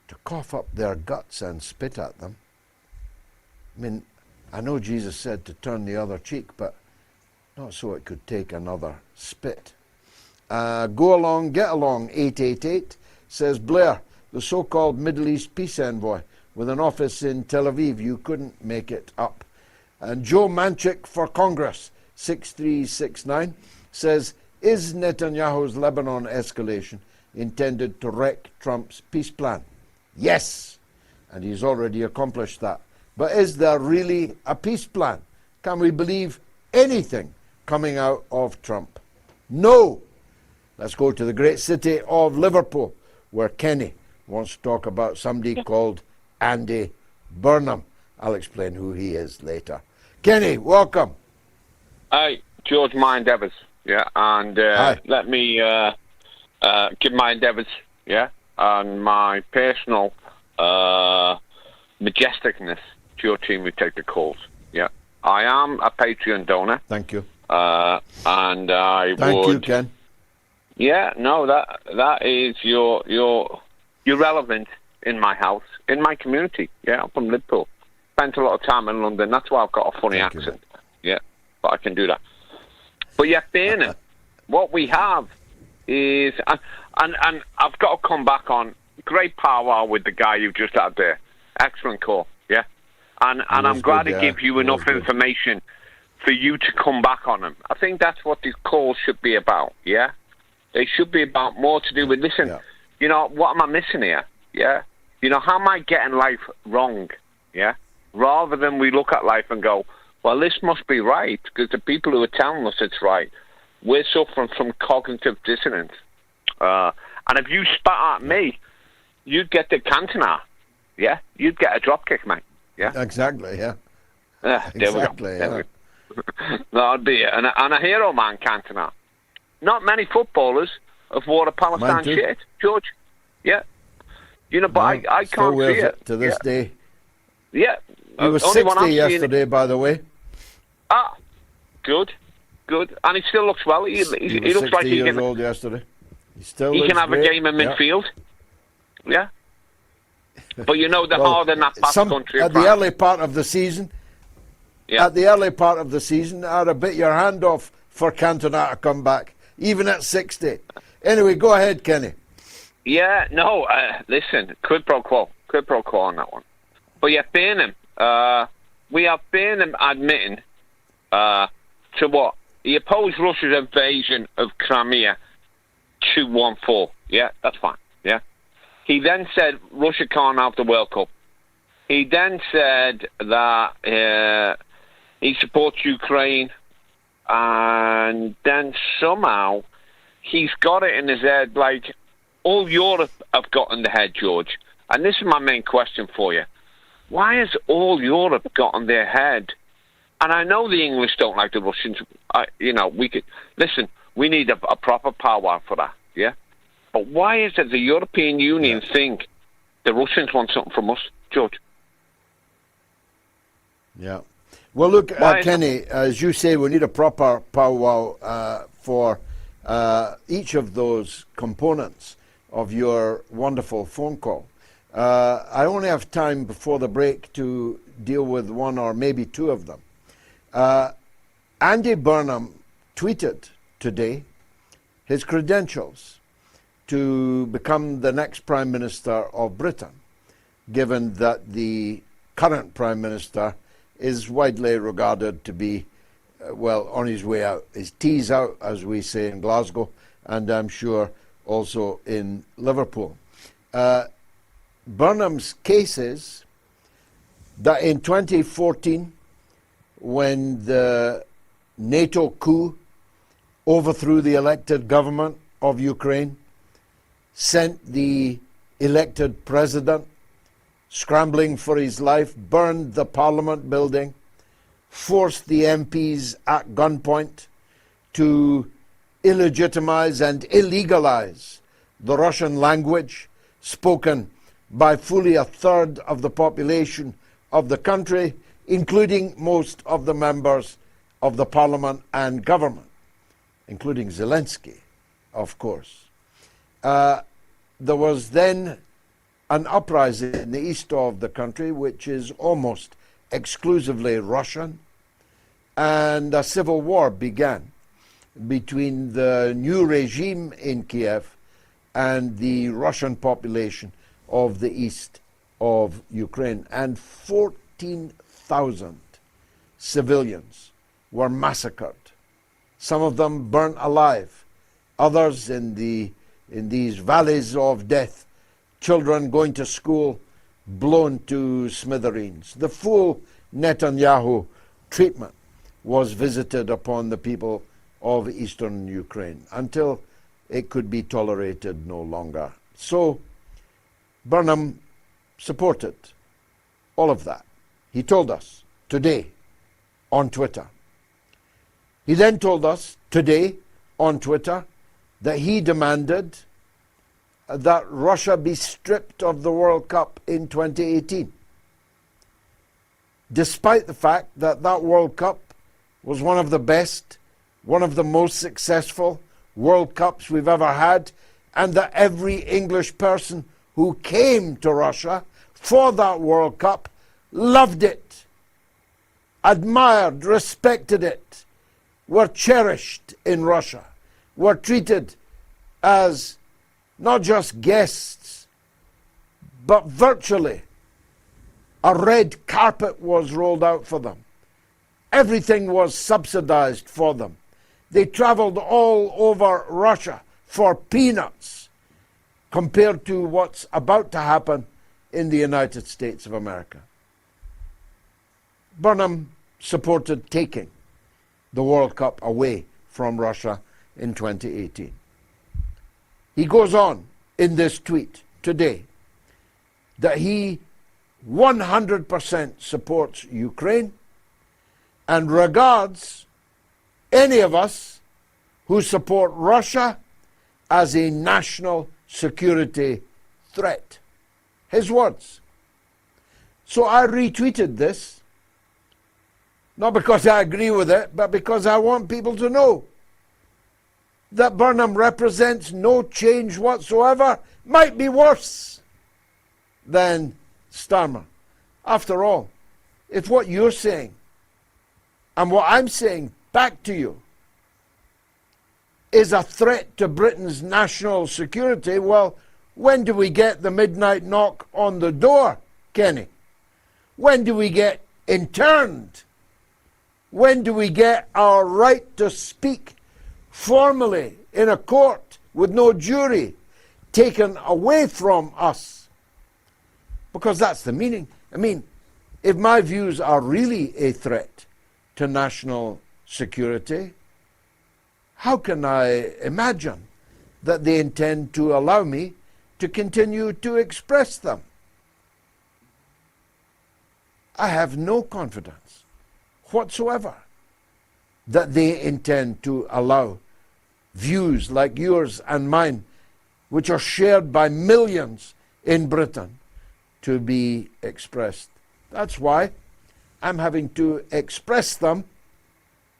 to cough up their guts and spit at them. I mean, I know Jesus said to turn the other cheek, but not so it could take another spit. Go along, get along, 888, says Blair, the so-called Middle East peace envoy with an office in Tel Aviv. You couldn't make it up. And Joe Manchik for Congress, 6369, says, is Netanyahu's Lebanon escalation intended to wreck Trump's peace plan? Yes, and he's already accomplished that. But is there really a peace plan? Can we believe anything coming out of Trump? No. Let's go to the great city of Liverpool, where Kenny wants to talk about somebody called Andy Burnham. I'll explain who he is later. Kenny, welcome. Hi, George, my endeavours, and let me give my endeavours, and my personal majesticness to your team who take the calls, I am a Patreon donor. Thank you. And I Thank you, Ken. Yeah, no, that is you're relevant in my house, in my community. Yeah, I'm from Liverpool. Spent a lot of time in London. That's why I've got a funny accent. Yeah, but I can do that. But yeah, Bernard, what we have is, and I've got to come back on great powwow with the guy you just had there. Excellent call. Yeah, and I'm glad to give you enough information for you to come back on him. I think that's what these calls should be about. Yeah. They should be about more to do with, listen, you know, what am I missing here? Yeah. You know, how am I getting life wrong? Yeah. Rather than we look at life and go, well, this must be right, because the people who are telling us it's right, we're suffering from cognitive dissonance. And if you spat at me, you'd get the cantonar. Yeah. You'd get a drop kick, mate. Yeah. Exactly, yeah. There exactly, we go. That'd be it. And a hero man cantonar. Not many footballers have worn a Palestine shirt, George. Yeah. You know, but I can't see it. To this day. Yeah. He was 60 yesterday, by the way. Ah, good. And he still looks well. He looks like he can. Old yesterday. He can have a game in midfield. Yeah. But you know, the harder in that past country. At the early part of the season. Yeah. At the early part of the season, I'd have bit your hand off for Cantona to come back, even at 60. Anyway, go ahead, Kenny. Yeah, no, listen, quid pro quo on that one. But yeah, Burnham, we have Burnham admitting to what? He opposed Russia's invasion of Crimea 214. Yeah, that's fine. Yeah. He then said Russia can't have the World Cup. He then said that he supports Ukraine And then somehow he's got it in his head, like all Europe have got in the head, George. And this is my main question for you. Why has all Europe got on their head? And I know the English don't like the Russians. We could listen. We need a proper powwow for that, yeah. But why is it the European Union think the Russians want something from us, George? Yeah. Well, look, Kenny, as you say, we need a proper powwow for each of those components of your wonderful phone call. I only have time before the break to deal with one or maybe two of them. Andy Burnham tweeted today his credentials to become the next Prime Minister of Britain, given that the current Prime Minister is widely regarded to be, on his way out. His tea's out, as we say in Glasgow, and I'm sure also in Liverpool. Burnham's case is that in 2014, when the NATO coup overthrew the elected government of Ukraine, sent the elected president scrambling for his life, burned the parliament building, forced the MPs at gunpoint to illegitimize and illegalize the Russian language spoken by fully a third of the population of the country, including most of the members of the parliament and government, including Zelensky, of course. There was then an uprising in the east of the country, which is almost exclusively Russian, and a civil war began between the new regime in Kiev and the Russian population of the east of Ukraine. And 14,000 civilians were massacred, some of them burnt alive, others in these valleys of death, children going to school blown to smithereens. The full Netanyahu treatment was visited upon the people of eastern Ukraine until it could be tolerated no longer. So Burnham supported all of that. He told us today on Twitter. He then told us today on Twitter that he demanded that Russia be stripped of the World Cup in 2018, despite the fact that that World Cup was one of the best, one of the most successful World Cups we've ever had, and that every English person who came to Russia for that World Cup loved it, admired, respected it, were cherished in Russia, were treated as not just guests, but virtually a red carpet was rolled out for them. Everything was subsidized for them. They traveled all over Russia for peanuts compared to what's about to happen in the United States of America. Burnham supported taking the World Cup away from Russia in 2018. He goes on in this tweet today that he 100% supports Ukraine and regards any of us who support Russia as a national security threat. His words. So I retweeted this, not because I agree with it, but because I want people to know that Burnham represents no change whatsoever, might be worse than Starmer. After all, if what you're saying and what I'm saying back to you is a threat to Britain's national security, well, when do we get the midnight knock on the door, Kenny? When do we get interned? When do we get our right to speak formally in a court with no jury taken away from us? Because that's the meaning. I mean, if my views are really a threat to national security, how can I imagine that they intend to allow me to continue to express them? I have no confidence whatsoever that they intend to allow views like yours and mine, which are shared by millions in Britain, to be expressed. That's why I'm having to express them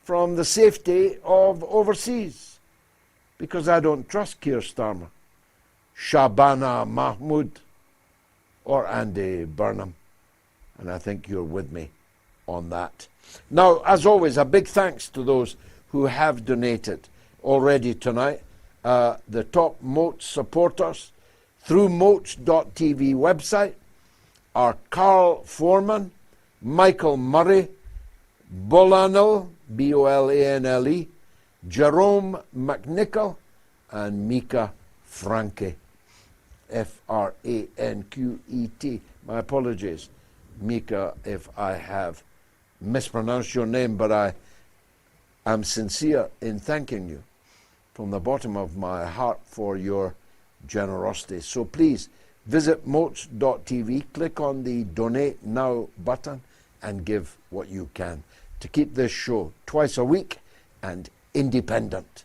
from the safety of overseas, because I don't trust Keir Starmer, Shabana Mahmood, or Andy Burnham. And I think you're with me on that. Now, as always, a big thanks to those who have donated already tonight. The top Moat supporters through Moat.tv website are Carl Foreman, Michael Murray, Bolanel, Bolanle, Jerome McNichol, and Mika Franke, Franquet. My apologies, Mika, if I have mispronounced your name, but I am sincere in thanking you from the bottom of my heart for your generosity. So please visit moats.tv, click on the Donate Now button, and give what you can to keep this show twice a week and independent,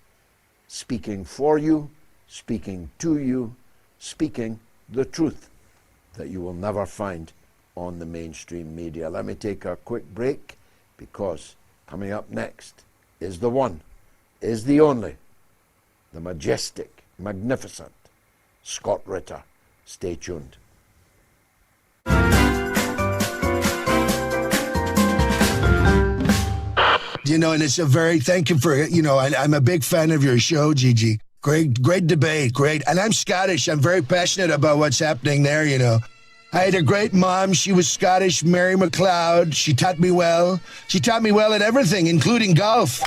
speaking for you, speaking to you, speaking the truth that you will never find on the mainstream media. Let me take a quick break, because coming up next is the one, is the only, the majestic, magnificent Scott Ritter. Stay tuned. You know, and it's a very, thank you for, you know, I'm a big fan of your show, Gigi. Great debate, great. And I'm Scottish. I'm very passionate about what's happening there, you know. I had a great mom. She was Scottish, Mary McLeod. She taught me well. She taught me well at everything, including golf.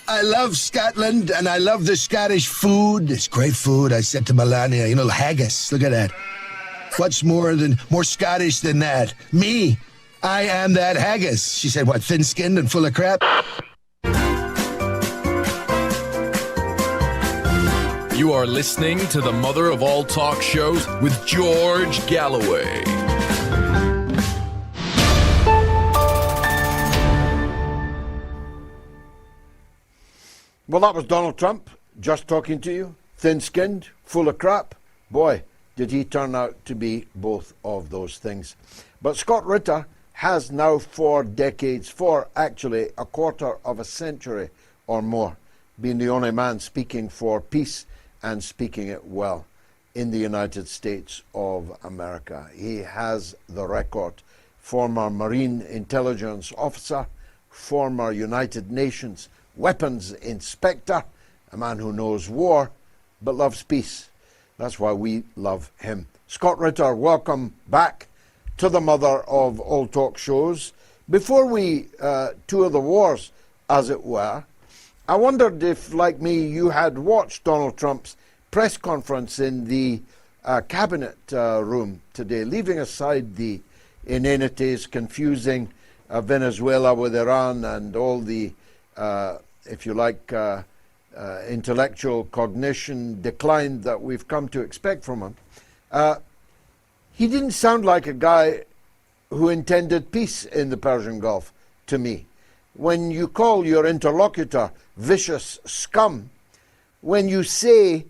I love Scotland, and I love the Scottish food. It's great food. I said to Melania, you know, haggis. Look at that. What's more Scottish than that? Me. I am that haggis. She said, what, thin-skinned and full of crap? You are listening to the mother of all talk shows with George Galloway. Well, that was Donald Trump just talking to you, thin-skinned, full of crap. Boy, did he turn out to be both of those things. But Scott Ritter has now for decades, for actually a quarter of a century or more, been the only man speaking for peace and speaking it well in the United States of America. He has the record. Former Marine intelligence officer, former United Nations weapons inspector, a man who knows war but loves peace. That's why we love him. Scott Ritter, welcome back to the mother of all talk shows. Before we tour the wars, as it were, I wondered if, like me, you had watched Donald Trump's press conference in the cabinet room today, leaving aside the inanities confusing Venezuela with Iran and all the, if you like, intellectual cognition decline that we've come to expect from him. He didn't sound like a guy who intended peace in the Persian Gulf to me. When you call your interlocutor vicious scum, when you say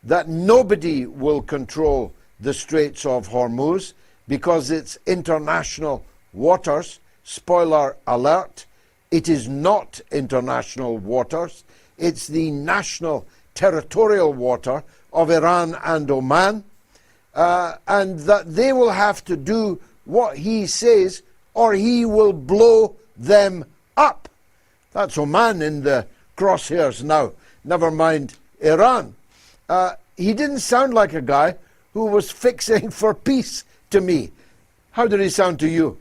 that nobody will control the Straits of Hormuz because it's international waters, spoiler alert, it is not international waters, it's the national territorial water of Iran and Oman, and that they will have to do what he says or he will blow them up. That's Oman in the crosshairs now, never mind Iran. He didn't sound like a guy who was fixing for peace to me. How did he sound to you?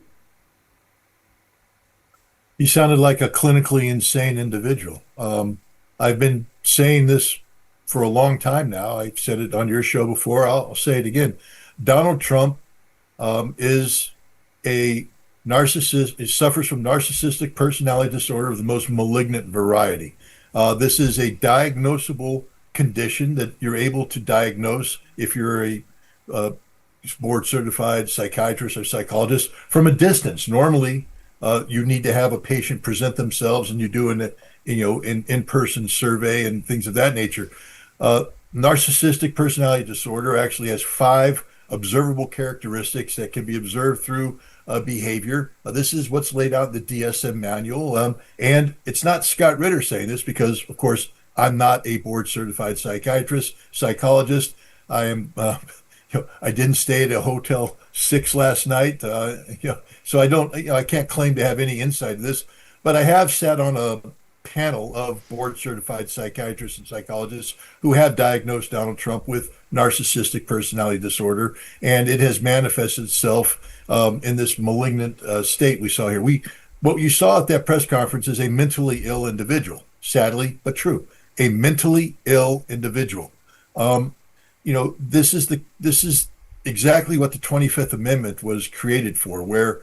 He sounded like a clinically insane individual. I've been saying this for a long time now. I've said it on your show before. I'll say it again. Donald Trump is a narcissist. He suffers from narcissistic personality disorder of the most malignant variety. This is a diagnosable condition that you're able to diagnose if you're a board certified psychiatrist or psychologist from a distance. Normally, you need to have a patient present themselves, and you do an in-person survey and things of that nature. Narcissistic personality disorder actually has 5 observable characteristics that can be observed through behavior. This is what's laid out in the DSM manual. And it's not Scott Ritter saying this because, of course, I'm not a board certified psychiatrist, psychologist. I am, I didn't stay at a Hotel 6 last night. So I don't, I can't claim to have any insight to this, but I have sat on a panel of board certified psychiatrists and psychologists who have diagnosed Donald Trump with narcissistic personality disorder, and it has manifested itself in this malignant state we saw here. What you saw at that press conference is a mentally ill individual, sadly but true, a mentally ill individual. This is exactly what the 25th Amendment was created for, where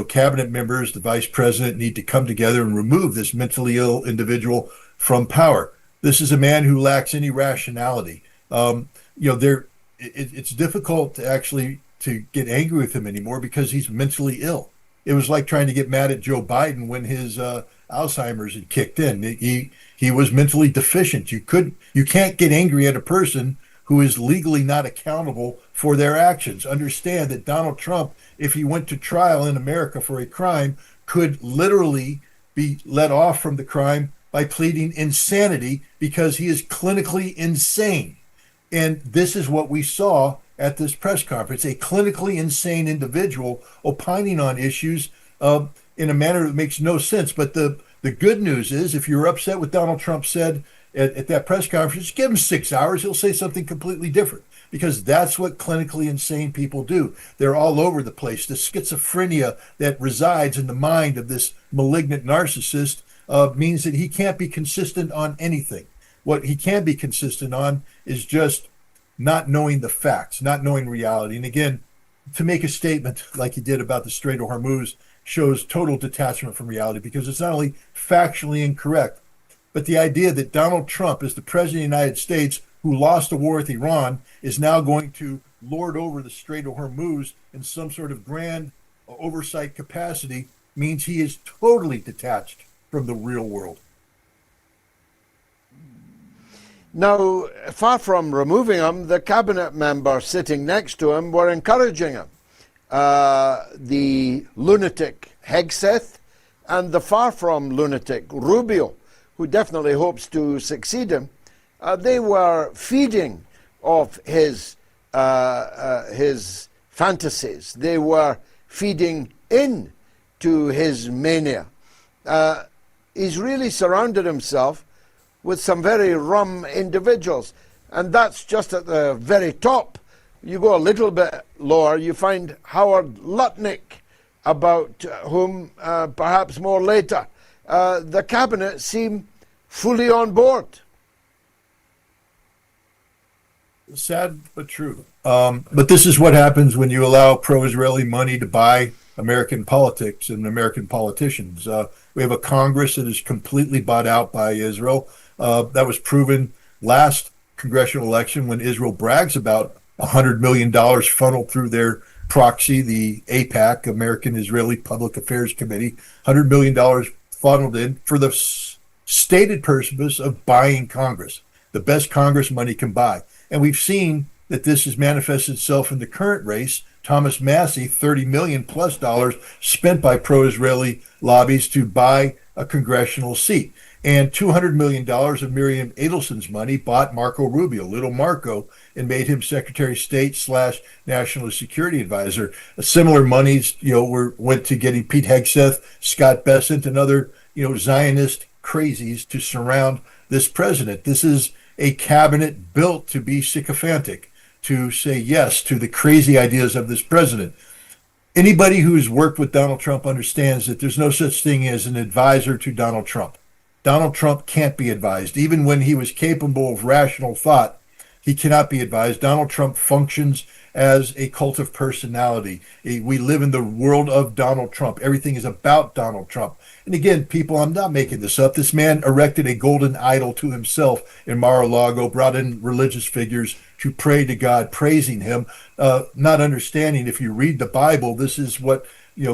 cabinet members, the vice president, need to come together and remove this mentally ill individual from power. This is a man who lacks any rationality. It's difficult to get angry with him anymore because he's mentally ill. It was like trying to get mad at Joe Biden when his Alzheimer's had kicked in. He was mentally deficient. You can't get angry at a person who is legally not accountable for their actions. Understand that Donald Trump, if he went to trial in America for a crime, could literally be let off from the crime by pleading insanity because he is clinically insane. And this is what we saw at this press conference, a clinically insane individual opining on issues in a manner that makes no sense. But the good news is, if you're upset with Donald Trump said at that press conference, give him 6 hours, he'll say something completely different, because that's what clinically insane people do. They're all over the place. The schizophrenia that resides in the mind of this malignant narcissist means that he can't be consistent on anything. What he can be consistent on is just not knowing the facts, not knowing reality. And again, to make a statement like he did about the Strait of Hormuz shows total detachment from reality, because it's not only factually incorrect, but the idea that Donald Trump, as the president of the United States, who lost the war with Iran, is now going to lord over the Strait of Hormuz in some sort of grand oversight capacity means he is totally detached from the real world. Now, far from removing him, the cabinet members sitting next to him were encouraging him. The lunatic Hegseth and the far from lunatic Rubio, who definitely hopes to succeed him, they were feeding off his fantasies. They were feeding in to his mania. He's really surrounded himself with some very rum individuals, and that's just at the very top. You go a little bit lower, you find Howard Lutnick, about whom perhaps more later. The cabinet seem fully on board. Sad but true. But this is what happens when you allow pro-Israeli money to buy American politics and American politicians. We have a Congress that is completely bought out by Israel. That was proven last congressional election when Israel brags about $100 million funneled through their proxy, the AIPAC, American Israeli Public Affairs Committee. $100 million funneled in for the stated purpose of buying Congress, the best Congress money can buy. And we've seen that this has manifested itself in the current race. Thomas Massie, $30 million plus spent by pro-Israeli lobbies to buy a congressional seat. And $200 million of Miriam Adelson's money bought Marco Rubio, little Marco, and made him Secretary of State / National Security Advisor. Similar monies, went to getting Pete Hegseth, Scott Bessent, and other, Zionist crazies to surround this president. This is a cabinet built to be sycophantic, to say yes to the crazy ideas of this president. Anybody who's worked with Donald Trump understands that there's no such thing as an advisor to Donald Trump. Donald Trump can't be advised. Even when he was capable of rational thought, He cannot be advised. Donald Trump functions as a cult of personality. We live in the world of Donald Trump. Everything is about Donald Trump. And again, people, I'm not making this up. This man erected a golden idol to himself in Mar-a-Lago, brought in religious figures to pray to God, praising him, not understanding if you read the Bible, this is what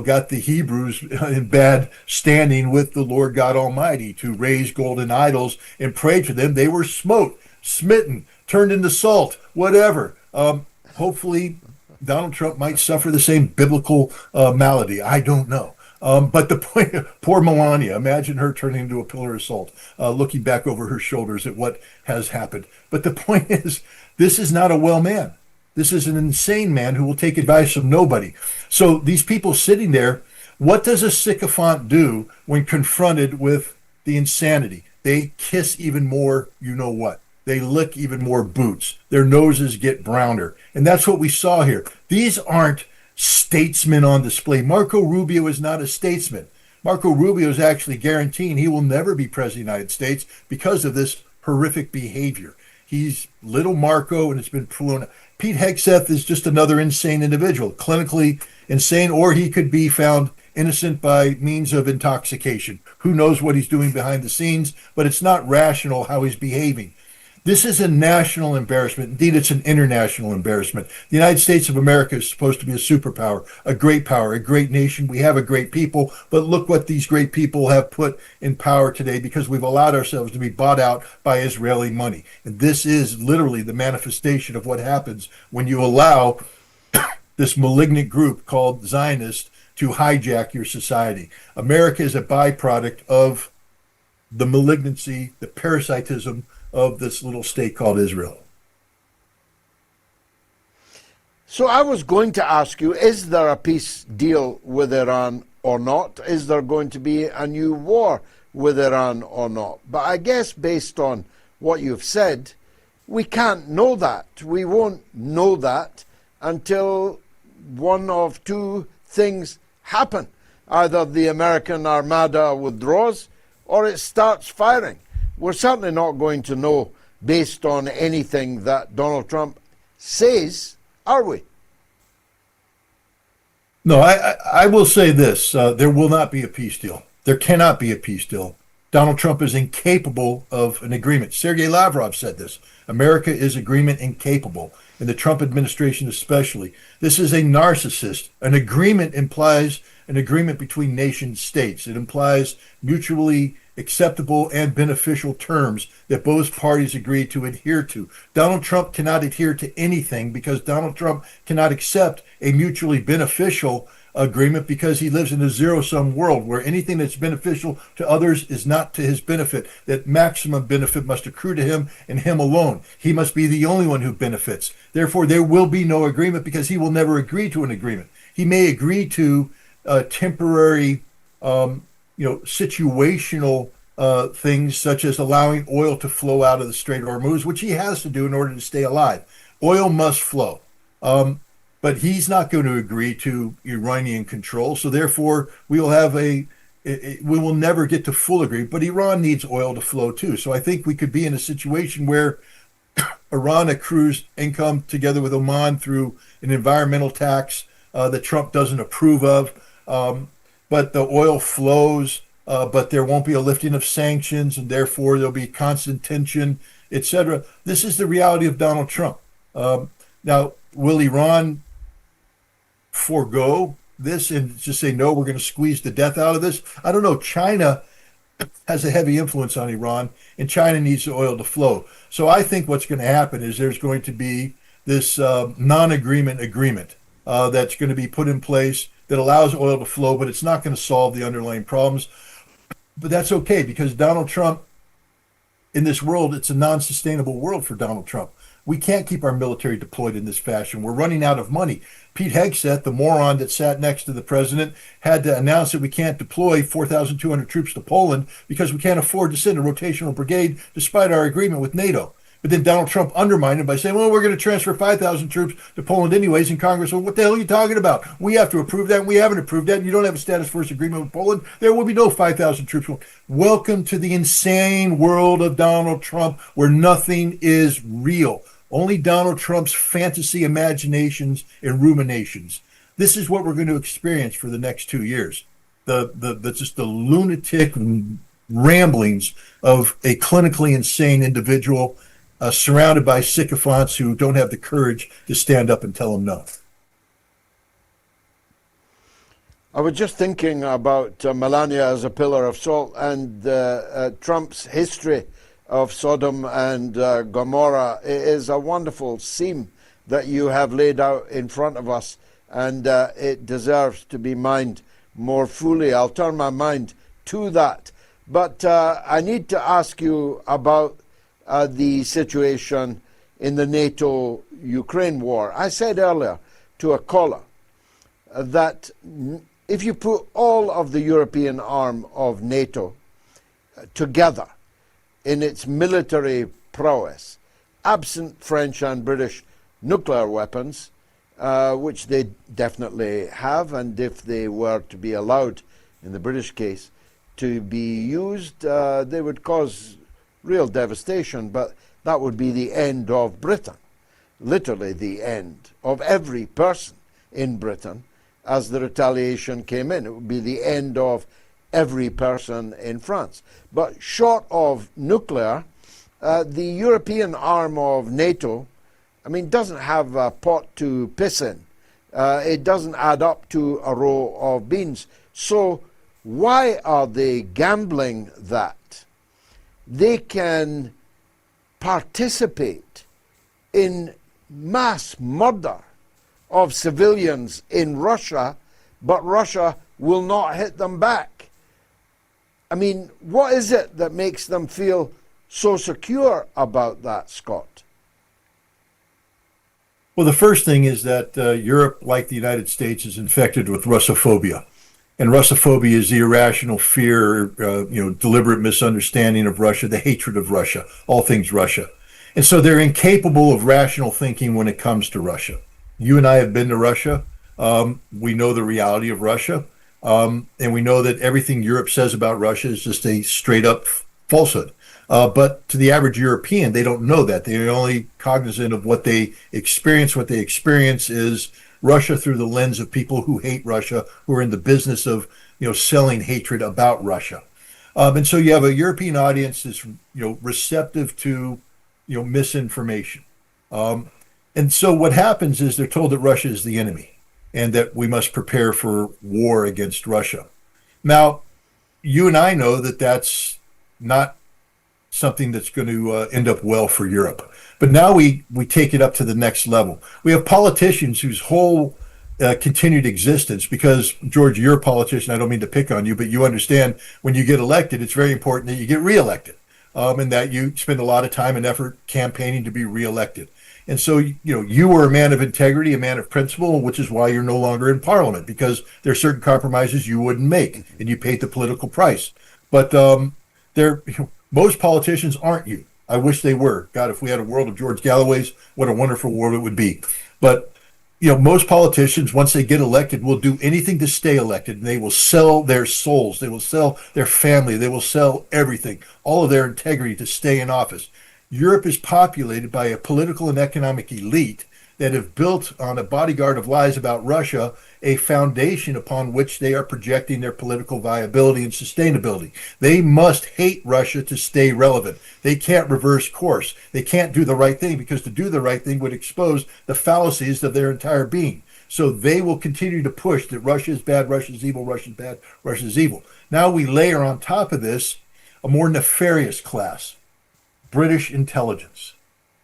got the Hebrews in bad standing with the Lord God Almighty, to raise golden idols and pray to them. They were smote, smitten, turned into salt, whatever. Hopefully, Donald Trump might suffer the same biblical malady. I don't know. But the point, poor Melania, imagine her turning into a pillar of salt, looking back over her shoulders at what has happened. But the point is, this is not a well man. This is an insane man who will take advice from nobody. So these people sitting there, what does a sycophant do when confronted with the insanity? They kiss even more, you know what. They lick even more boots. Their noses get browner. And that's what we saw here. These aren't statesmen on display. Marco Rubio is not a statesman. Marco Rubio is actually guaranteeing he will never be president of the United States because of this horrific behavior. He's little Marco, and it's been proven. Pete Hegseth is just another insane individual, clinically insane, or he could be found innocent by means of intoxication. Who knows what he's doing behind the scenes, but it's not rational how he's behaving. This is a national embarrassment. Indeed, it's an international embarrassment. The United States of America is supposed to be a superpower, a great nation. We have a great people, but look what these great people have put in power today because we've allowed ourselves to be bought out by Israeli money. And this is literally the manifestation of what happens when you allow this malignant group called Zionists to hijack your society. America is a byproduct of the malignancy, the parasitism of this little state called Israel. So I was going to ask you, is there a peace deal with Iran or not? Is there going to be a new war with Iran or not? But I guess based on what you've said, we can't know that. We won't know that until one of two things happen. Either the American Armada withdraws or it starts firing. We're certainly not going to know based on anything that Donald Trump says, are we? No, I will say this. There will not be a peace deal. There cannot be a peace deal. Donald Trump is incapable of an agreement. Sergei Lavrov said this. America is agreement incapable, and the Trump administration especially. This is a narcissist. An agreement implies an agreement between nation states. It implies mutually acceptable and beneficial terms that both parties agree to adhere to. Donald Trump cannot adhere to anything because Donald Trump cannot accept a mutually beneficial agreement because he lives in a zero-sum world where anything that's beneficial to others is not to his benefit. That maximum benefit must accrue to him and him alone. He must be the only one who benefits. Therefore, there will be no agreement because he will never agree to an agreement. He may agree to temporary situational things such as allowing oil to flow out of the Strait of Hormuz, which he has to do in order to stay alive. Oil must flow. But he's not going to agree to Iranian control. So therefore, we will never get to full agreement. But Iran needs oil to flow too. So I think we could be in a situation where Iran accrues income together with Oman through an environmental tax that Trump doesn't approve of. But the oil flows, but there won't be a lifting of sanctions, and therefore there'll be constant tension, etc. This is the reality of Donald Trump. Now, will Iran forego this and just say, no, we're going to squeeze the death out of this? I don't know. China has a heavy influence on Iran, and China needs the oil to flow. So I think what's going to happen is there's going to be this non-agreement agreement that's going to be put in place that allows oil to flow, but it's not going to solve the underlying problems. But that's okay, because Donald Trump, in this world, it's a non-sustainable world for Donald Trump. We can't keep our military deployed in this fashion. We're running out of money. Pete Hegseth, the moron that sat next to the president, had to announce that we can't deploy 4,200 troops to Poland because we can't afford to send a rotational brigade despite our agreement with NATO. But then Donald Trump undermined it by saying, well, we're going to transfer 5,000 troops to Poland anyways. And Congress, well, what the hell are you talking about? We have to approve that, and we haven't approved that, and you don't have a status force agreement with Poland. There will be no 5,000 troops. Welcome to the insane world of Donald Trump, where nothing is real. Only Donald Trump's fantasy imaginations and ruminations. This is what we're going to experience for the next 2 years. Just the lunatic ramblings of a clinically insane individual surrounded by sycophants who don't have the courage to stand up and tell him no. I was just thinking about Melania as a pillar of salt and Trump's history of Sodom and Gomorrah. It is a wonderful scene that you have laid out in front of us, and it deserves to be mined more fully. I'll turn my mind to that. But I need to ask you about the situation in the NATO-Ukraine war. I said earlier to a caller that if you put all of the European arm of NATO together in its military prowess, absent French and British nuclear weapons, which they definitely have, and if they were to be allowed, in the British case, to be used, they would cause real devastation, but that would be the end of Britain, literally the end of every person in Britain as the retaliation came in. It would be the end of every person in France. But short of nuclear, the European arm of NATO, I mean, doesn't have a pot to piss in. It doesn't add up to a row of beans. So why are they gambling that they can participate in mass murder of civilians in Russia, but Russia will not hit them back? I mean, what is it that makes them feel so secure about that, Scott? Well, the first thing is that Europe, like the United States, is infected with Russophobia. And Russophobia is the irrational fear, deliberate misunderstanding of Russia, the hatred of Russia, all things Russia. And so they're incapable of rational thinking when it comes to Russia. You and I have been to Russia. We know the reality of Russia. And we know that everything Europe says about Russia is just a straight up falsehood. But to the average European, they don't know that. They're only cognizant of what they experience. What they experience is Russia through the lens of people who hate Russia, who are in the business of, selling hatred about Russia. And so you have a European audience that's, receptive to, misinformation. And so what happens is they're told that Russia is the enemy and that we must prepare for war against Russia. Now, you and I know that that's not something that's going to end up well for Europe. But now we take it up to the next level. We have politicians whose whole continued existence, because, George, you're a politician, I don't mean to pick on you, but you understand when you get elected, it's very important that you get reelected, and that you spend a lot of time and effort campaigning to be reelected. And so, you were a man of integrity, a man of principle, which is why you're no longer in Parliament, because there are certain compromises you wouldn't make, and you paid the political price. But most politicians aren't you. I wish they were. God, if we had a world of George Galloways, what a wonderful world it would be. But, most politicians, once they get elected, will do anything to stay elected. And they will sell their souls. They will sell their family. They will sell everything, all of their integrity to stay in office. Europe is populated by a political and economic elite that have built on a bodyguard of lies about Russia a foundation upon which they are projecting their political viability and sustainability. They must hate Russia to stay relevant. They can't reverse course. They can't do the right thing, because to do the right thing would expose the fallacies of their entire being. So they will continue to push that Russia is bad, Russia is evil, Russia is bad, Russia is evil. Now we layer on top of this a more nefarious class, British intelligence.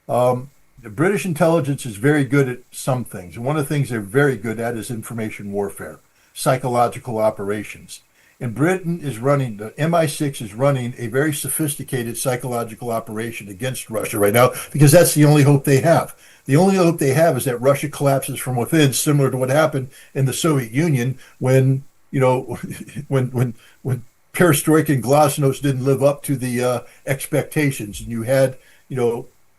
The British intelligence is very good at some things. And one of the things they're very good at is information warfare, psychological operations. And Britain is running, the MI6 is running a very sophisticated psychological operation against Russia right now, because that's the only hope they have. The only hope they have is that Russia collapses from within, similar to what happened in the Soviet Union when, when perestroika and glasnost didn't live up to the expectations, and you had,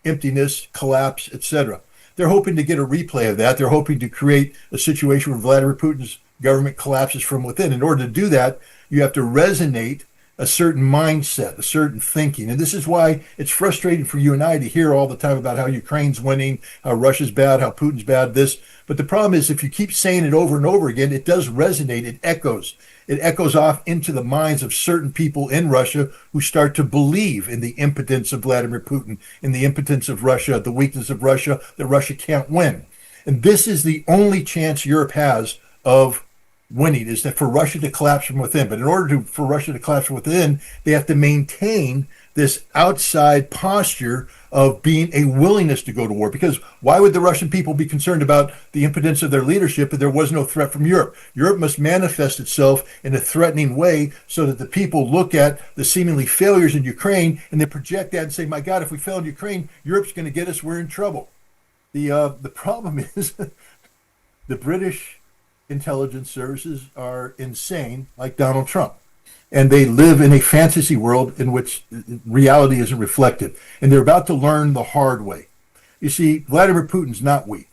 emptiness, collapse, etc. They're hoping to get a replay of that. They're hoping to create a situation where Vladimir Putin's government collapses from within. In order to do that, you have to resonate a certain mindset, a certain thinking. And this is why it's frustrating for you and I to hear all the time about how Ukraine's winning, how Russia's bad, how Putin's bad, this. But the problem is if you keep saying it over and over again, it does resonate, it echoes. It echoes off into the minds of certain people in Russia who start to believe in the impotence of Vladimir Putin, in the impotence of Russia, the weakness of Russia, that Russia can't win. And this is the only chance Europe has of winning, is that for Russia to collapse from within. But in order for Russia to collapse from within, they have to maintain this outside posture of being a willingness to go to war. Because why would the Russian people be concerned about the impotence of their leadership if there was no threat from Europe? Europe must manifest itself in a threatening way so that the people look at the seemingly failures in Ukraine and they project that and say, my God, if we fail in Ukraine, Europe's going to get us, we're in trouble. The problem is the British intelligence services are insane, like Donald Trump. And they live in a fantasy world in which reality isn't reflected. And they're about to learn the hard way. You see, Vladimir Putin's not weak.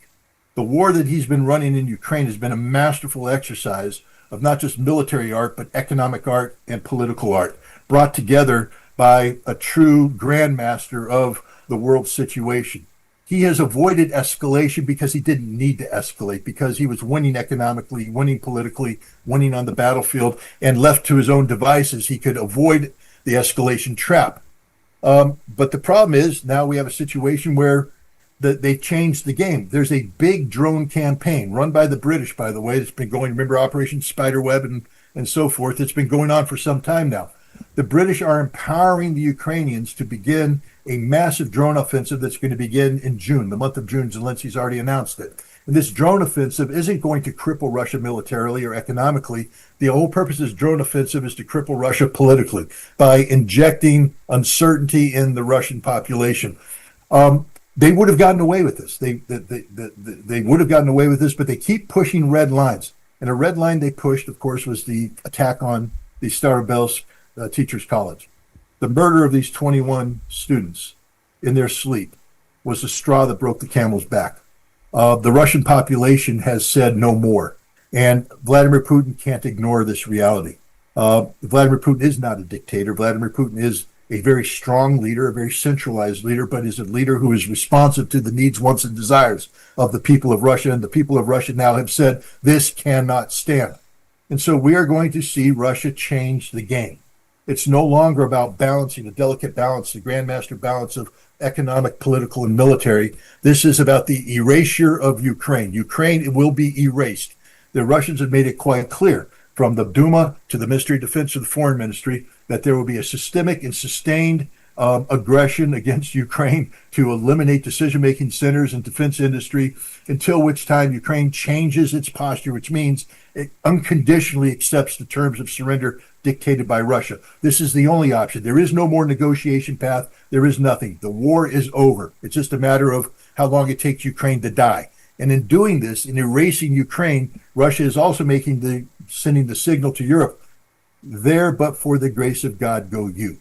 The war that he's been running in Ukraine has been a masterful exercise of not just military art, but economic art and political art, brought together by a true grandmaster of the world situation. He has avoided escalation because he didn't need to escalate, because he was winning economically, winning politically, winning on the battlefield, and left to his own devices, he could avoid the escalation trap. But the problem is now we have a situation where they changed the game. There's a big drone campaign run by the British, by the way, that's been going, remember Operation Spiderweb and so forth. It's been going on for some time now. The British are empowering the Ukrainians to begin a massive drone offensive that's going to begin in June, the month of June. Zelensky's already announced it. And this drone offensive isn't going to cripple Russia militarily or economically. The whole purpose of this drone offensive is to cripple Russia politically by injecting uncertainty in the Russian population. They would have gotten away with this. They would have gotten away with this, but they keep pushing red lines. And a red line they pushed, of course, was the attack on the Starmer Teachers College. The murder of these 21 students in their sleep was the straw that broke the camel's back. The Russian population has said no more. And Vladimir Putin can't ignore this reality. Vladimir Putin is not a dictator. Vladimir Putin is a very strong leader, a very centralized leader, but is a leader who is responsive to the needs, wants, and desires of the people of Russia. And the people of Russia now have said, this cannot stand. And so we are going to see Russia change the game. It's no longer about balancing, a delicate balance, the grandmaster balance of economic, political, and military. This is about the erasure of Ukraine. Ukraine will be erased. The Russians have made it quite clear, from the Duma to the Ministry of Defense to the Foreign Ministry, that there will be a systemic and sustained aggression against Ukraine to eliminate decision-making centers and defense industry, until which time Ukraine changes its posture, which means it unconditionally accepts the terms of surrender dictated by Russia. This is the only option. There is no more negotiation path. There is nothing. The war is over. It's just a matter of how long it takes Ukraine to die. And in doing this, in erasing Ukraine, Russia is also sending the signal to Europe, there but for the grace of God go you.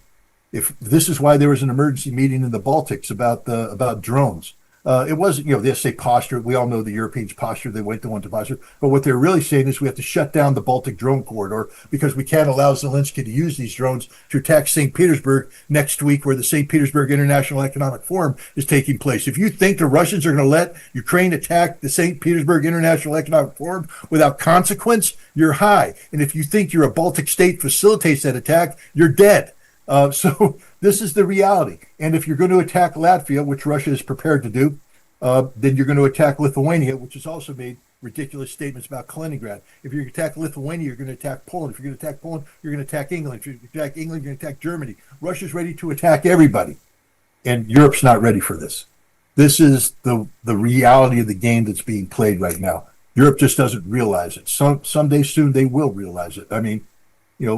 If this is why there was an emergency meeting in the Baltics about drones. It wasn't, they say posture. We all know the Europeans posture. They went to one to posture. But what they're really saying is we have to shut down the Baltic drone corridor because we can't allow Zelensky to use these drones to attack St. Petersburg next week, where the St. Petersburg International Economic Forum is taking place. If you think the Russians are going to let Ukraine attack the St. Petersburg International Economic Forum without consequence, you're high. And if you think a Baltic state facilitates that attack, you're dead. So this is the reality. And if you're going to attack Latvia, which Russia is prepared to do, then you're going to attack Lithuania, which has also made ridiculous statements about Kaliningrad. If you're going to attack Lithuania, you're going to attack Poland. If you're going to attack Poland, you're going to attack England. If you're going to attack England, you're going to attack Germany. Russia's ready to attack everybody. And Europe's not ready for this. This is the reality of the game that's being played right now. Europe just doesn't realize it. Someday soon they will realize it. I mean,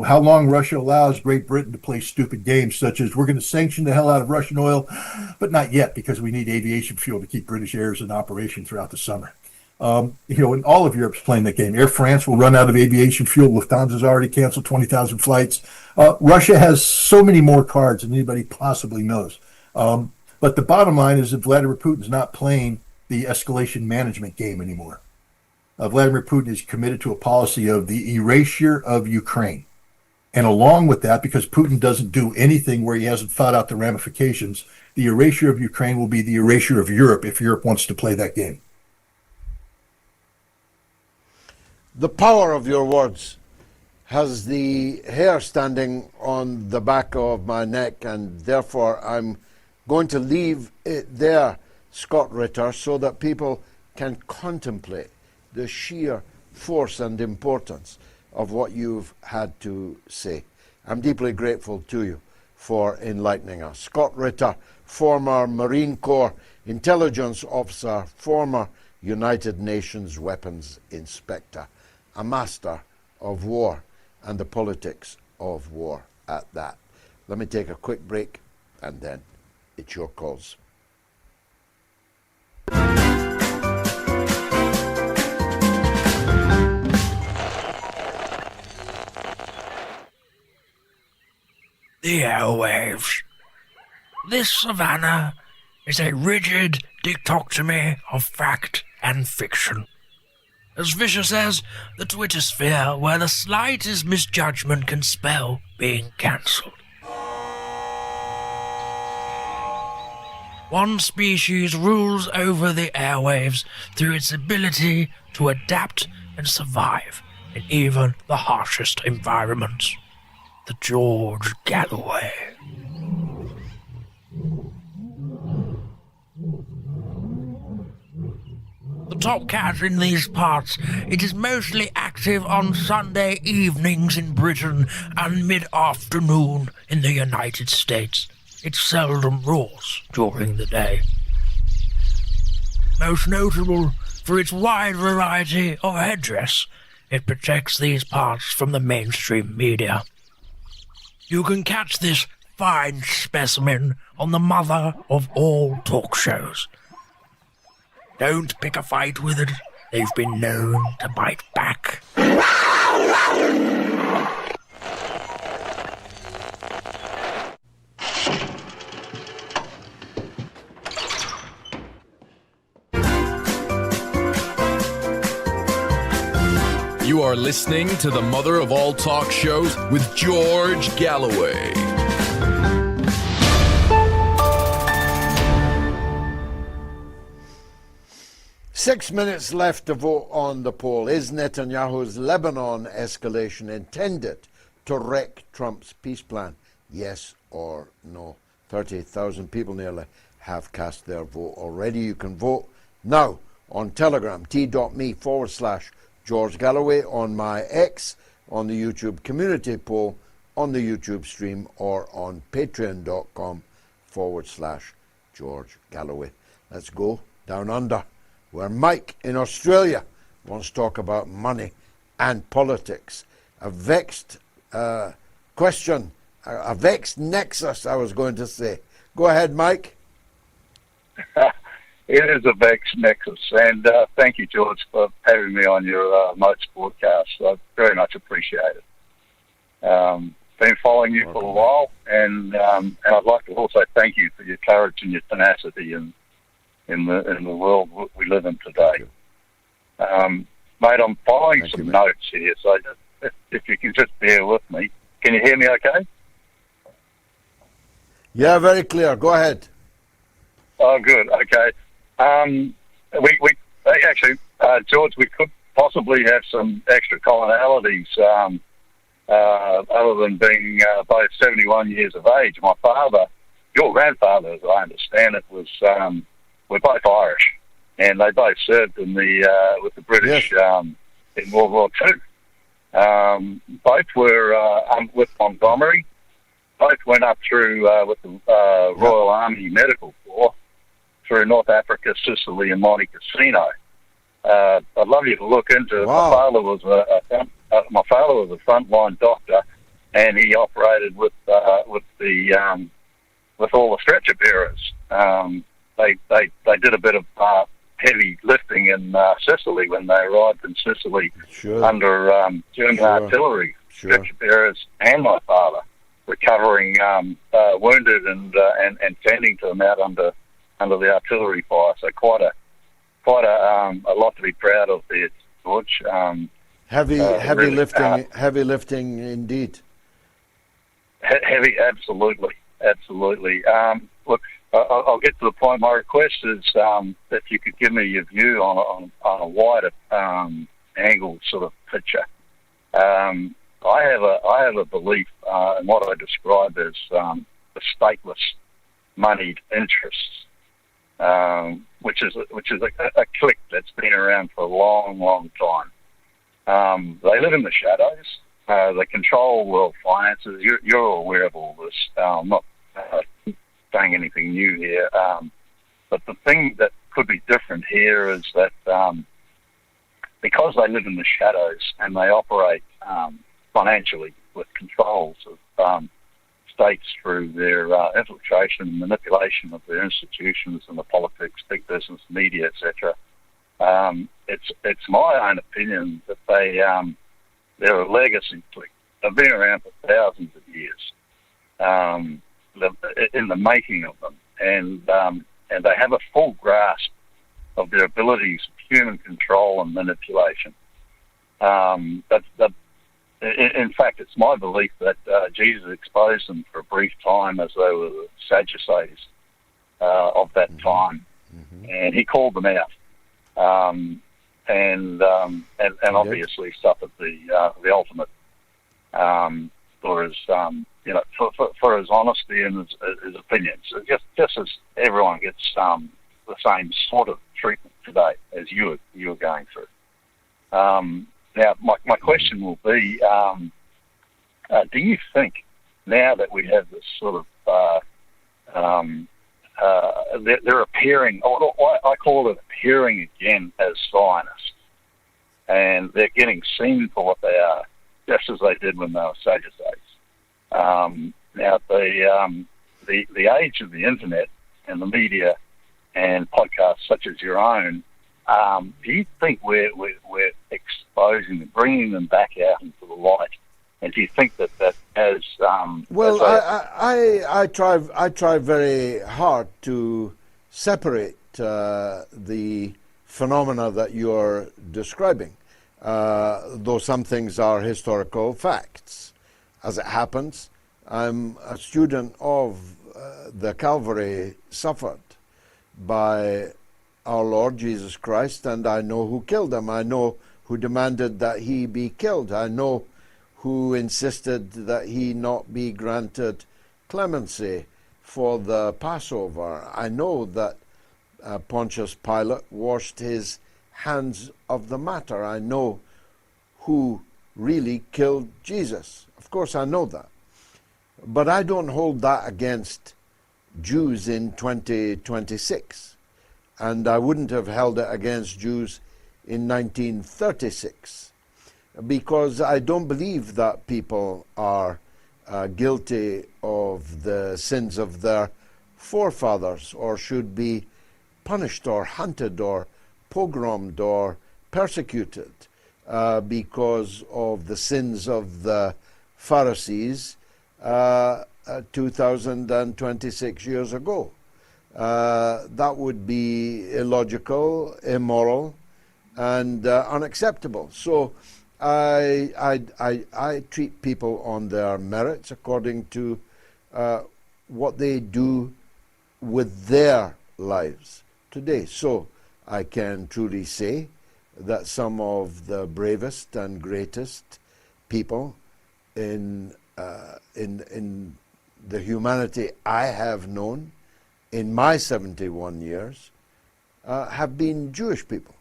how long Russia allows Great Britain to play stupid games such as we're going to sanction the hell out of Russian oil, but not yet, because we need aviation fuel to keep British airs in operation throughout the summer. And all of Europe's playing that game. Air France will run out of aviation fuel. Lufthansa's already canceled 20,000 flights. Russia has so many more cards than anybody possibly knows. But the bottom line is that Vladimir Putin's not playing the escalation management game anymore. Vladimir Putin is committed to a policy of the erasure of Ukraine. And along with that, because Putin doesn't do anything where he hasn't thought out the ramifications, the erasure of Ukraine will be the erasure of Europe if Europe wants to play that game. The power of your words has the hair standing on the back of my neck, and therefore I'm going to leave it there, Scott Ritter, so that people can contemplate the sheer force and importance of what you've had to say. I'm deeply grateful to you for enlightening us. Scott Ritter, former Marine Corps intelligence officer, former United Nations weapons inspector, a master of war and the politics of war at that. Let me take a quick break and then it's your calls. The airwaves. This savannah is a rigid dichotomy of fact and fiction. As Fisher says, the Twitter sphere where the slightest misjudgment can spell being cancelled. One species rules over the airwaves through its ability to adapt and survive in even the harshest environments. The George Galloway. The top cat in these parts, it is mostly active on Sunday evenings in Britain and mid-afternoon in the United States. It seldom roars during the day. Most notable for its wide variety of headdress, it protects these parts from the mainstream media. You can catch this fine specimen on the mother of all talk shows. Don't pick a fight with it. They've been known to bite back. You are listening to the mother of all talk shows with George Galloway. Six minutes left to vote on the poll. Is Netanyahu's Lebanon escalation intended to wreck Trump's peace plan? Yes or no? 30,000 people nearly have cast their vote already. You can vote now on Telegram, t.me/George Galloway, on my X, on the YouTube community poll, on the YouTube stream, or on patreon.com/George Galloway. Let's go down under, where Mike in Australia wants to talk about money and politics. A vexed question, a vexed nexus, I was going to say. Go ahead, Mike. It is a vexed nexus, and thank you, George, for having me on your Moats broadcast. I very much appreciate it. Been following you for a while, and I'd like to also thank you for your courage and your tenacity in the world we live in today. Mate, I'm following some notes here, so if you can just bear with me. Can you hear me okay? Yeah, very clear. Go ahead. Oh, good. Okay. George, we could possibly have some extra commonalities other than being both 71 years of age. My father, your grandfather, as I understand it, was we're both Irish, and they both served in with the British in World War II. Both were with Montgomery. Both went up through with the Royal Army Medical Corps through North Africa, Sicily, and Monte Cassino. I'd love you to look into it. Wow. My father was a frontline doctor, and he operated with all the stretcher bearers. They did a bit of heavy lifting in Sicily when they arrived in Sicily under German artillery, stretcher bearers, and my father recovering wounded and tending to them out under the artillery fire. So quite a lot to be proud of there, George. Heavy really, lifting indeed. Heavy, absolutely. Look, I'll get to the point. My request is that you could give me your view on a wider angle sort of picture. I have a belief in what I describe as the stateless moneyed interests, which is a clique that's been around for a long time. They live in the shadows. They control world finances. You're aware of all this. I'm not saying anything new here. But the thing that could be different here is that because they live in the shadows and they operate financially with controls of states through their infiltration and manipulation of their institutions and the politics, big business, media, etc. It's my own opinion that they're a legacy clique. They've been around for thousands of years, in the making of them, and they have a full grasp of their abilities of human control and manipulation. In fact, it's my belief that Jesus exposed them for a brief time as they were the Sadducees of that time, and he called them out, and obviously suffered the ultimate for his for his honesty and his opinions. Just as everyone gets the same sort of treatment today as you are going through. Now, my question will be, do you think now that we have this sort of, they're appearing, I call it appearing again as Zionists, and they're getting seen for what they are, just as they did when they were Sadducees. Now, the age of the internet and the media and podcasts such as your own, do you think we're exposing them, bringing them back out into the light? And do you think that as well, I try very hard to separate the phenomena that you're describing, though some things are historical facts. As it happens, I'm a student of the Calvary suffered by our Lord Jesus Christ, and I know who killed him. I know who demanded that he be killed. I know who insisted that he not be granted clemency for the Passover. I know that Pontius Pilate washed his hands of the matter. I know who really killed Jesus. Of course, I know that. But I don't hold that against Jews in 2026. And I wouldn't have held it against Jews in 1936, because I don't believe that people are guilty of the sins of their forefathers or should be punished or hunted or pogromed or persecuted because of the sins of the Pharisees 2026 years ago. That would be illogical, immoral, and unacceptable. So I treat people on their merits according to what they do with their lives today. So I can truly say that some of the bravest and greatest people in the humanity I have known in my 71 years have been Jewish people.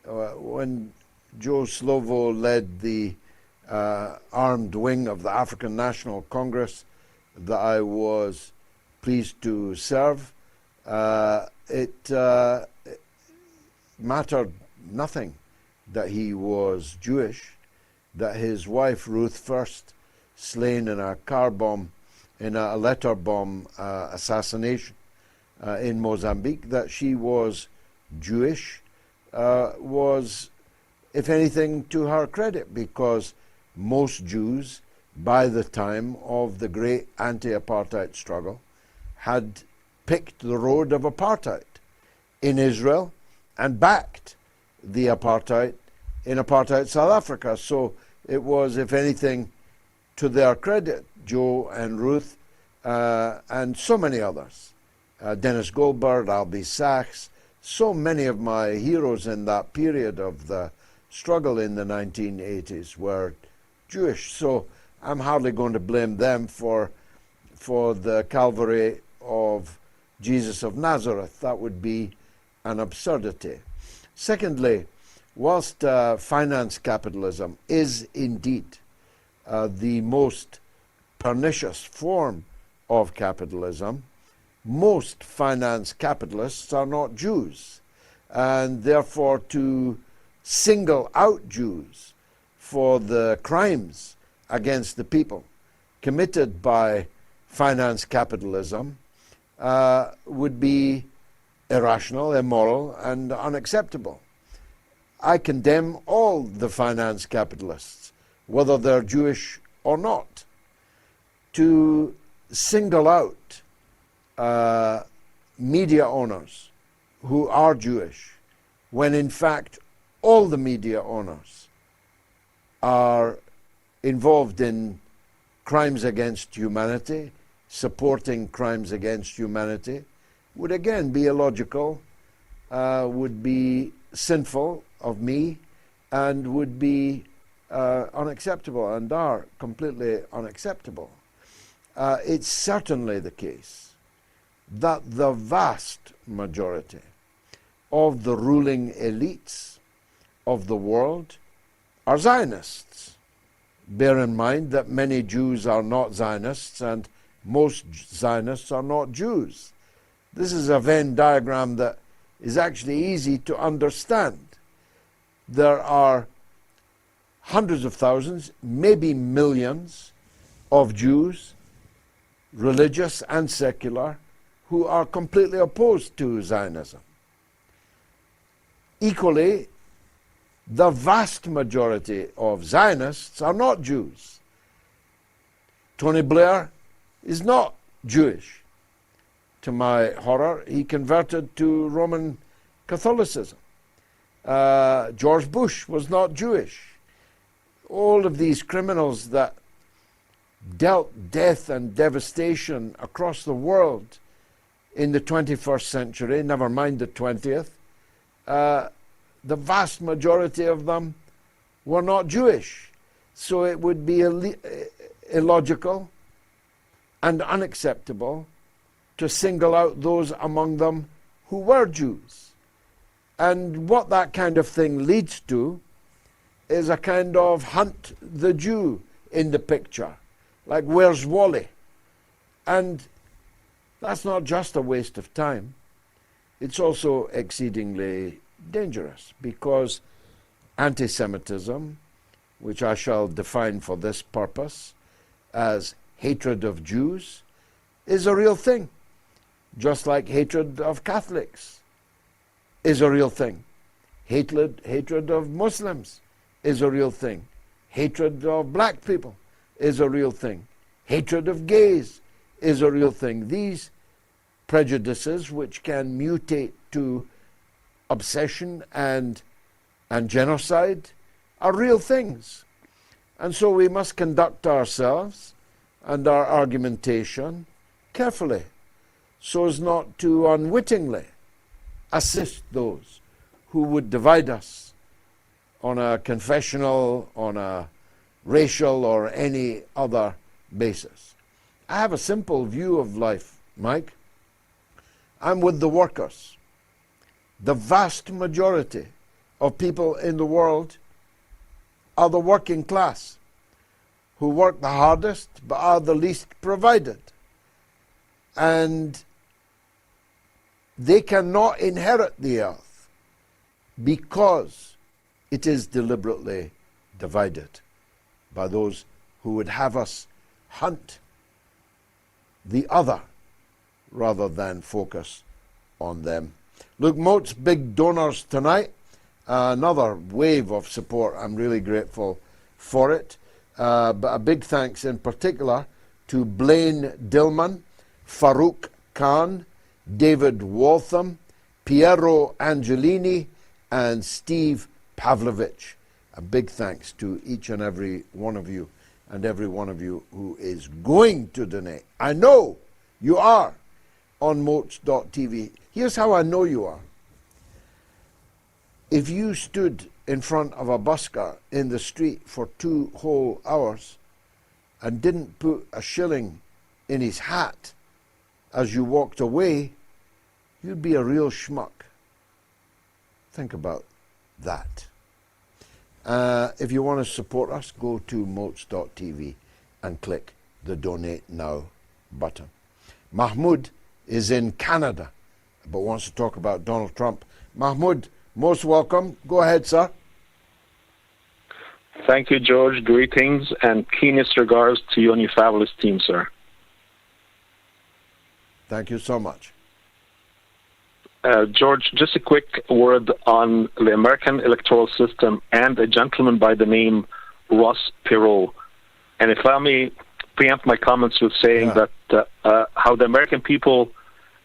When Joe Slovo led the armed wing of the African National Congress that I was pleased to serve, it mattered nothing that he was Jewish, that his wife Ruth First, slain in a car bomb, in a letter bomb assassination in Mozambique, that she was Jewish, was, if anything, to her credit, because most Jews, by the time of the great anti-apartheid struggle, had picked the road of apartheid in Israel and backed the apartheid in apartheid South Africa. So it was, if anything, to their credit Joe and Ruth, and so many others. Dennis Goldberg, Albie Sachs, so many of my heroes in that period of the struggle in the 1980s were Jewish. So I'm hardly going to blame them for the Calvary of Jesus of Nazareth. That would be an absurdity. Secondly, whilst finance capitalism is indeed the most pernicious form of capitalism, most finance capitalists are not Jews, and therefore to single out Jews for the crimes against the people committed by finance capitalism would be irrational, immoral, and unacceptable. I condemn all the finance capitalists, whether they're Jewish or not. To single out media owners who are Jewish, when in fact all the media owners are involved in crimes against humanity, supporting crimes against humanity, would again be illogical, would be sinful of me, and would be unacceptable, and are completely unacceptable. It's certainly the case that the vast majority of the ruling elites of the world are Zionists. Bear in mind that many Jews are not Zionists, and most Zionists are not Jews. This is a Venn diagram that is actually easy to understand. There are hundreds of thousands, maybe millions of Jews, religious and secular, who are completely opposed to Zionism. Equally, the vast majority of Zionists are not Jews. Tony Blair is not Jewish. To my horror, he converted to Roman Catholicism. George Bush was not Jewish. All of these criminals that dealt death and devastation across the world in the 21st century, never mind the 20th, the vast majority of them were not Jewish. So it would be illogical and unacceptable to single out those among them who were Jews. And what that kind of thing leads to is a kind of hunt the Jew in the picture, like where's Wally? And that's not just a waste of time. It's also exceedingly dangerous, because anti-Semitism, which I shall define for this purpose as hatred of Jews, is a real thing, just like hatred of Catholics is a real thing. Hatred of Muslims is a real thing. Hatred of black people is a real thing. Hatred of gays is a real thing. These prejudices, which can mutate to obsession and genocide, are real things. And so we must conduct ourselves and our argumentation carefully, so as not to unwittingly assist those who would divide us on a confessional, on a racial, or any other basis. I have a simple view of life, Mike. I'm with the workers. The vast majority of people in the world are the working class, who work the hardest but are the least provided. And they cannot inherit the earth because it is deliberately divided by those who would have us hunt the other rather than focus on them. Luke Moat's big donors tonight, another wave of support. I'm really grateful for it. But a big thanks in particular to Blaine Dillman, Farouk Khan, David Waltham, Piero Angelini, and Steve Pavlovich. A big thanks to each and every one of you. and every one of you who is going to donate. I know you are on moats.tv. Here's how I know you are. If you stood in front of a busker in the street for 2 whole hours and didn't put a shilling in his hat as you walked away, you'd be a real schmuck. Think about that. If you want to support us, go to moats.tv and click the Donate Now button. Mahmoud is in Canada, but wants to talk about Donald Trump. Mahmoud, most welcome. Go ahead, sir. Thank you, George. Greetings and keenest regards to you and your fabulous team, sir. Thank you so much. George, just a quick word on the American electoral system and a gentleman by the name Ross Perot. And if I may preempt my comments with saying that how the American people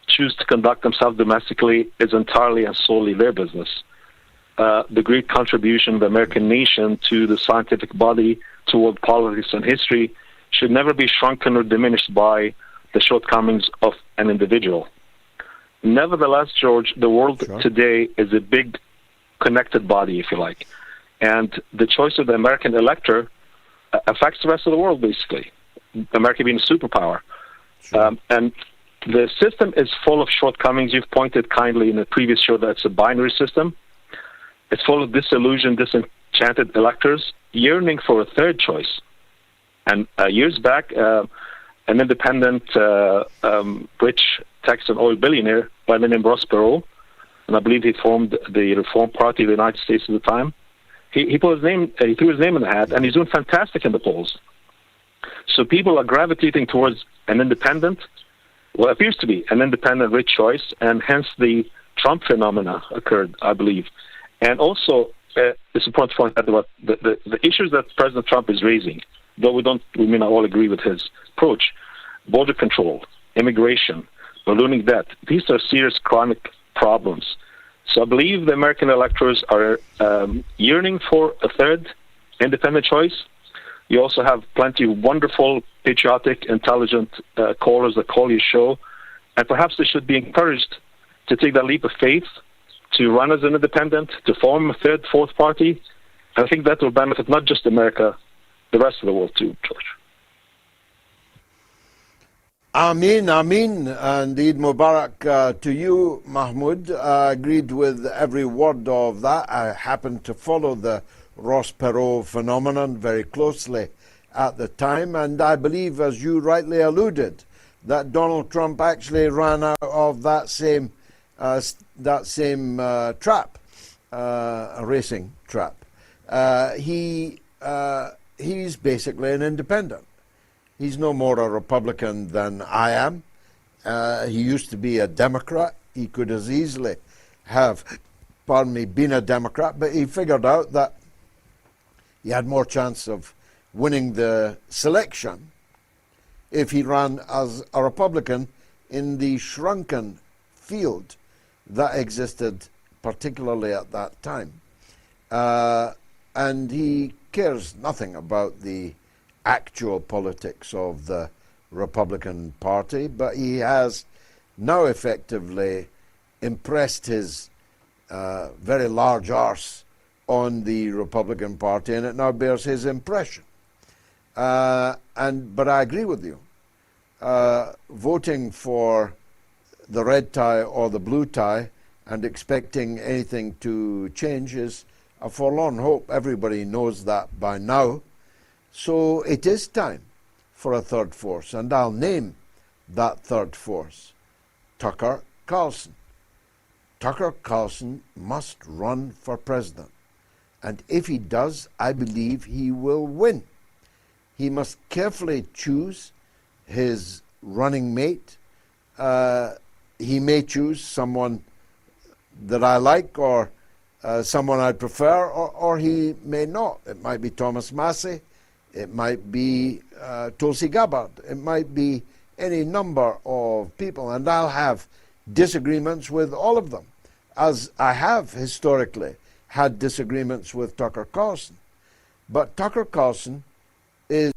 choose to conduct themselves domestically is entirely and solely their business. The great contribution of the American nation to the scientific body, to world politics and history, should never be shrunken or diminished by the shortcomings of an individual. Nevertheless, George, the world today is a big connected body, if you like. And the choice of the American elector affects the rest of the world, basically, America being a superpower. And the system is full of shortcomings. You've pointed kindly in the previous show that it's a binary system. It's full of disillusioned, disenchanted electors yearning for a third choice. And years back, an independent, rich Texan oil billionaire by the name Ross Perot, and I believe he formed the Reform Party of the United States at the time. He put his name, he threw his name in the hat, and he's doing fantastic in the polls. So people are gravitating towards an independent, what appears to be an independent rich choice, and hence the Trump phenomena occurred, I believe. And also, it's important to point out about the issues that President Trump is raising, though we may not all agree with his approach: border control, immigration, ballooning debt. These are serious chronic problems. So I believe the American electors are yearning for a third independent choice. You also have plenty of wonderful, patriotic, intelligent callers that call your show, and perhaps they should be encouraged to take that leap of faith, to run as an independent, to form a third, fourth party. And I think that will benefit not just America, the rest of the world too, George. Ameen, Ameen, and Eid Mubarak to you, Mahmoud. I agreed with every word of that. I happened to follow the Ross Perot phenomenon very closely at the time, and I believe, as you rightly alluded, that Donald Trump actually ran out of that same trap, a racing trap. He's basically an independent. He's no more a Republican than I am. He used to be a Democrat. He could as easily have, been a Democrat, but he figured out that he had more chance of winning the selection if he ran as a Republican in the shrunken field that existed particularly at that time. And he cares nothing about the actual politics of the Republican Party, but he has now effectively impressed his very large arse on the Republican Party, and it now bears his impression. But I agree with you. Voting for the red tie or the blue tie and expecting anything to change is a forlorn hope. Everybody knows that by now. So it is time for a third force, and I'll name that third force: Tucker Carlson. Tucker Carlson must run for president, and if he does, I believe he will win. He must carefully choose his running mate. He may choose someone that I like, or someone I prefer, or he may not. It might be Thomas Massey. It might be Tulsi Gabbard. It might be any number of people, and I'll have disagreements with all of them, as I have historically had disagreements with Tucker Carlson. But Tucker Carlson is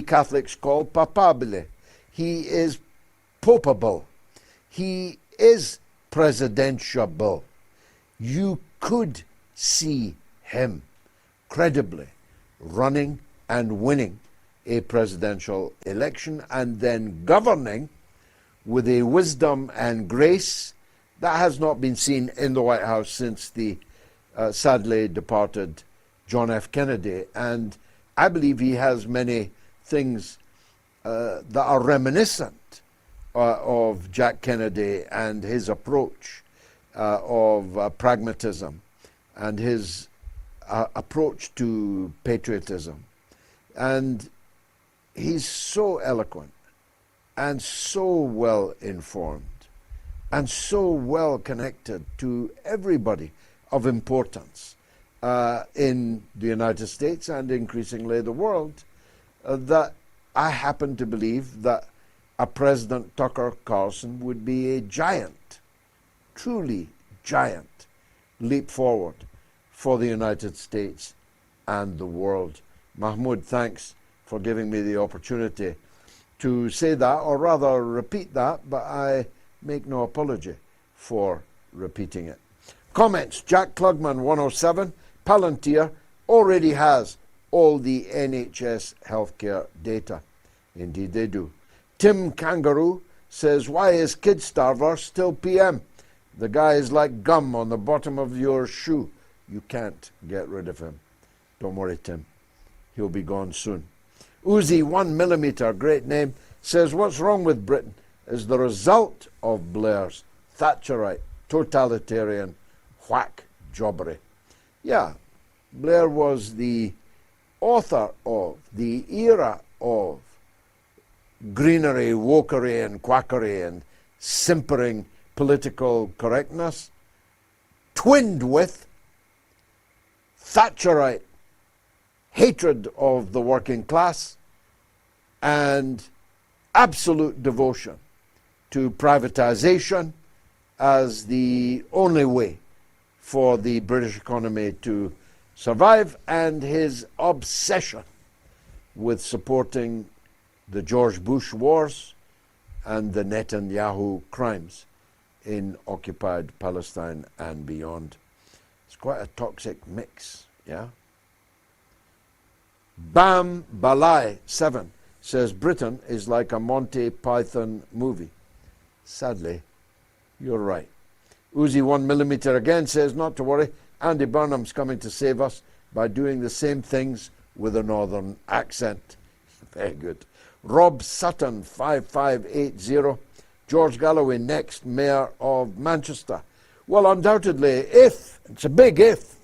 Catholics call papabile. He is popable. He is presidentiable. You could see him credibly running and winning a presidential election and then governing with a wisdom and grace that has not been seen in the White House since the sadly departed John F. Kennedy. And I believe he has many things that are reminiscent of Jack Kennedy and his approach of pragmatism and his approach to patriotism. And he's so eloquent and so well informed and so well connected to everybody of importance in the United States and increasingly the world that I happen to believe that a President Tucker Carlson would be a giant, truly giant leap forward for the United States and the world. Mahmoud, thanks for giving me the opportunity to say that, or rather repeat that, but I make no apology for repeating it. Comments. Jack Klugman 107, Palantir already has all the NHS healthcare data. Indeed they do. Tim Kangaroo says, why is Kidstarver still PM? The guy is like gum on the bottom of your shoe. You can't get rid of him. Don't worry, Tim. He'll be gone soon. Uzi 1mm, great name, says, what's wrong with Britain is the result of Blair's Thatcherite, totalitarian whack jobbery. Yeah, Blair was the author of, the era of greenery, wokery and quackery and simpering political correctness, twinned with Thatcherite hatred of the working class and absolute devotion to privatization as the only way for the British economy to survive, and his obsession with supporting the George Bush wars and the Netanyahu crimes in occupied Palestine and beyond. It's quite a toxic mix, yeah? Bam Balai 7 says Britain is like a Monty Python movie. Sadly, you're right. Uzi 1mm again says, not to worry, Andy Burnham's coming to save us by doing the same things with a northern accent. Very good. Rob Sutton 5580, George Galloway next mayor of Manchester. Well, undoubtedly, if, it's a big if,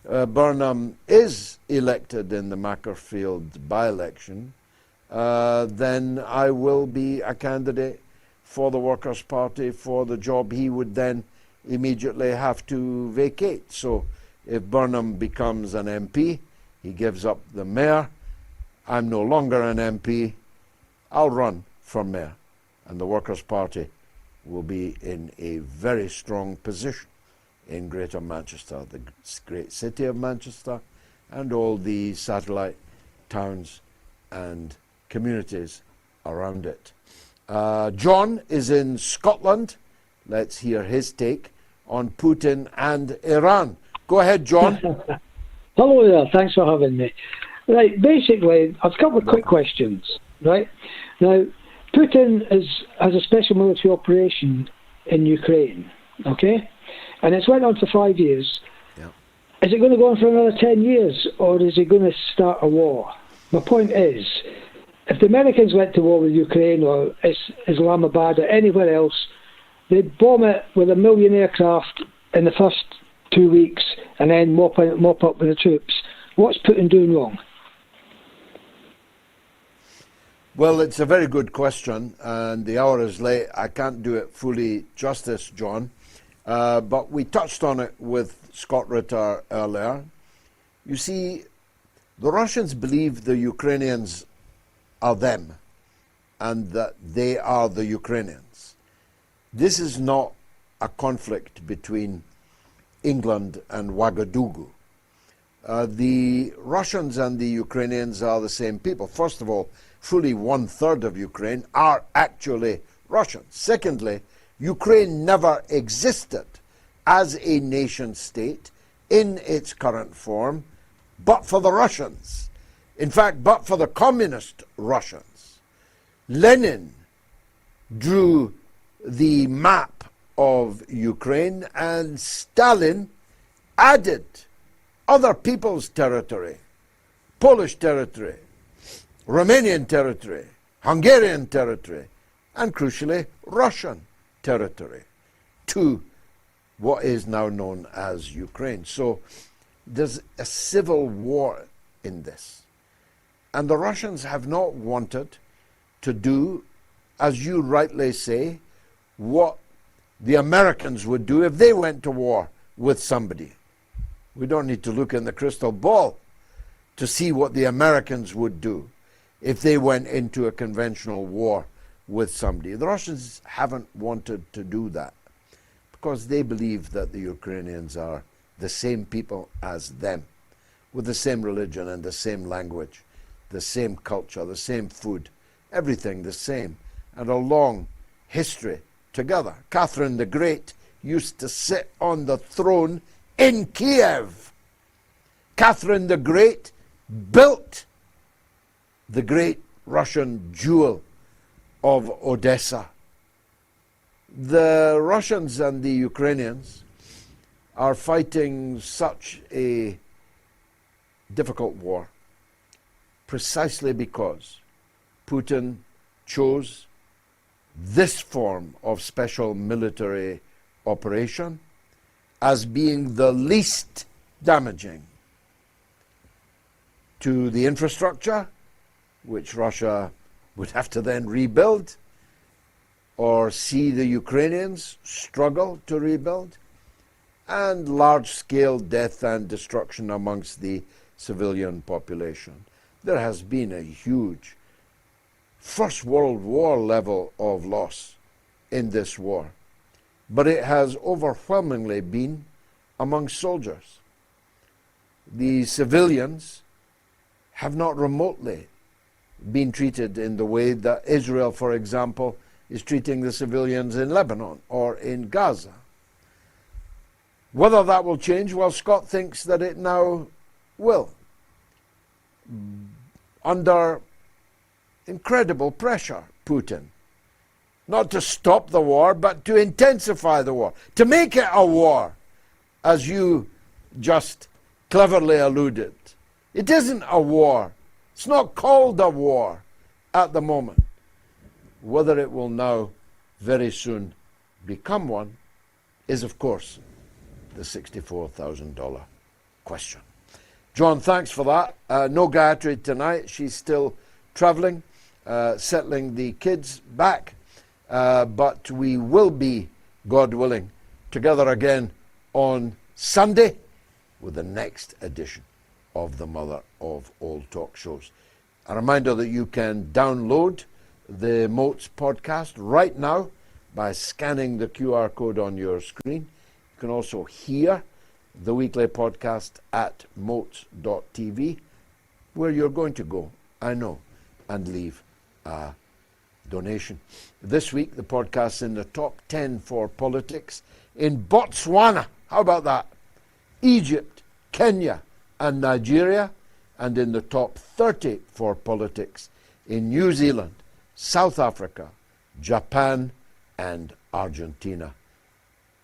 Burnham is elected in the Macclesfield by-election, then I will be a candidate for the Workers' Party for the job he would then immediately have to vacate. So if Burnham becomes an MP, he gives up the mayor, I'm no longer an MP, I'll run for mayor, and the Workers' Party will be in a very strong position in Greater Manchester, the great city of Manchester, and all the satellite towns and communities around it. John is in Scotland. Let's hear his take on Putin and Iran. Go ahead, John. Hello there. Thanks for having me. Right, basically, I've a couple of quick questions. Right now, Putin has a special military operation in Ukraine. Okay, and it's went on for 5 years. Yeah. Is it going to go on for another 10 years, or is he going to start a war? My point is, if the Americans went to war with Ukraine or Islamabad or anywhere else, they'd bomb it with 1 million aircraft in the first 2 weeks and then mop up with the troops. What's Putin doing wrong? Well, it's a very good question, and the hour is late. I can't do it fully justice, John, but we touched on it with Scott Ritter earlier. You see, the Russians believe the Ukrainians are them and that they are the Ukrainians. This is not a conflict between England and Ouagadougou. The Russians and the Ukrainians are the same people. First of all, fully 1/3 of Ukraine, are actually Russian. Secondly, Ukraine never existed as a nation state in its current form, but for the Russians. In fact, but for the communist Russians. Lenin drew the map of Ukraine, and Stalin added other people's territory, Polish territory, Romanian territory, Hungarian territory, and crucially, Russian territory to what is now known as Ukraine. So there's a civil war in this. And the Russians have not wanted to do, as you rightly say, what the Americans would do if they went to war with somebody. We don't need to look in the crystal ball to see what the Americans would do if they went into a conventional war with somebody. The Russians haven't wanted to do that because they believe that the Ukrainians are the same people as them, with the same religion and the same language, the same culture, the same food, everything the same, and a long history together. Catherine the Great used to sit on the throne in Kiev. Catherine the Great built the great Russian jewel of Odessa. The Russians and the Ukrainians are fighting such a difficult war precisely because Putin chose this form of special military operation as being the least damaging to the infrastructure, which Russia would have to then rebuild, or see the Ukrainians struggle to rebuild, and large-scale death and destruction amongst the civilian population. There has been a huge First World War level of loss in this war, but it has overwhelmingly been among soldiers. The civilians have not remotely been treated in the way that Israel, for example, is treating the civilians in Lebanon or in Gaza. Whether that will change, well, Scott thinks that it now will. Under incredible pressure, Putin, not to stop the war, but to intensify the war, to make it a war, as you just cleverly alluded. It isn't a war. It's not called a war at the moment. Whether it will now very soon become one is, of course, the $64,000 question. John, thanks for that. No Gayatri tonight. She's still traveling, settling the kids back. But we will be, God willing, together again on Sunday with the next edition of the Mother of All Talk Shows. A reminder that you can download the Moats podcast right now by scanning the QR code on your screen. You can also hear the weekly podcast at moats.tv, where you're going to go, I know, and leave a donation. This week, the podcast's in the top 10 for politics in Botswana. How about that? Egypt, Kenya, and Nigeria, and in the top 30 for politics in New Zealand, South Africa, Japan, and Argentina.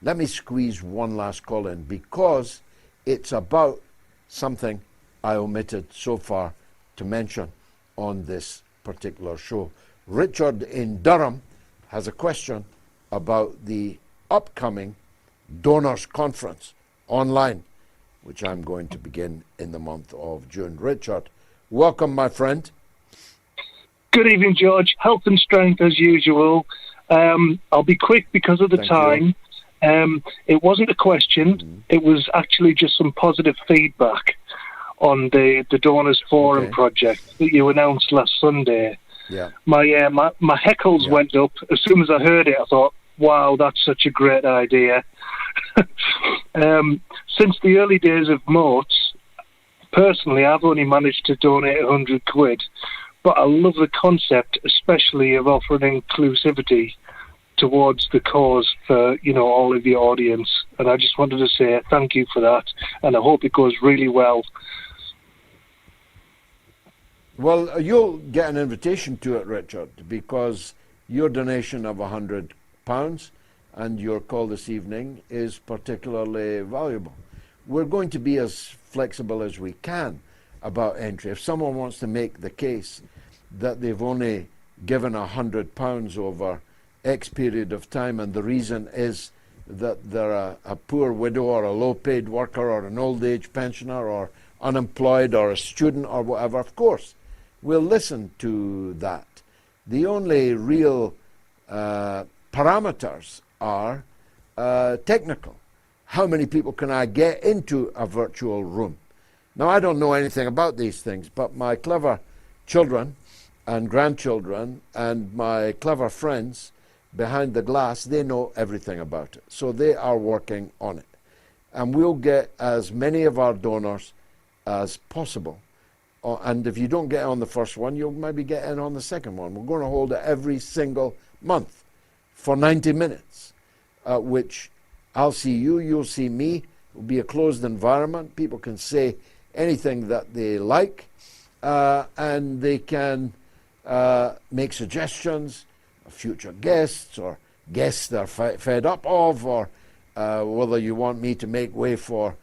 Let me squeeze one last call in because it's about something I omitted so far to mention on this particular show. Richard in Durham has a question about the upcoming Donors Conference online, which I'm going to begin in the month of June. Richard, welcome, my friend. Good evening, George. Health and strength as usual. I'll be quick because of the time. It wasn't a question. It was actually just some positive feedback on the Donors Forum project that you announced last Sunday. Yeah. My heckles went up. As soon as I heard it, I thought, wow, that's such a great idea. Since the early days of Moats, personally, I've only managed to donate 100 quid, but I love the concept, especially of offering inclusivity towards the cause for, all of your audience. And I just wanted to say thank you for that, and I hope it goes really well. Well, you'll get an invitation to it, Richard, because your donation of £100 and your call this evening is particularly valuable. We're going to be as flexible as we can about entry. If someone wants to make the case that they've only given £100 over X period of time, and the reason is that they're a poor widow or a low-paid worker or an old-age pensioner or unemployed or a student or whatever, of course, we'll listen to that. The only real parameters are technical. How many people can I get into a virtual room? Now, I don't know anything about these things, but my clever children and grandchildren and my clever friends behind the glass, they know everything about it. So they are working on it. And we'll get as many of our donors as possible. And if you don't get on the first one, you'll maybe get in on the second one. We're going to hold it every single month for 90 minutes, which I'll see you, you'll see me. It will be a closed environment. People can say anything that they like, and they can make suggestions of future guests or guests they're fed up of, or whether you want me to make way for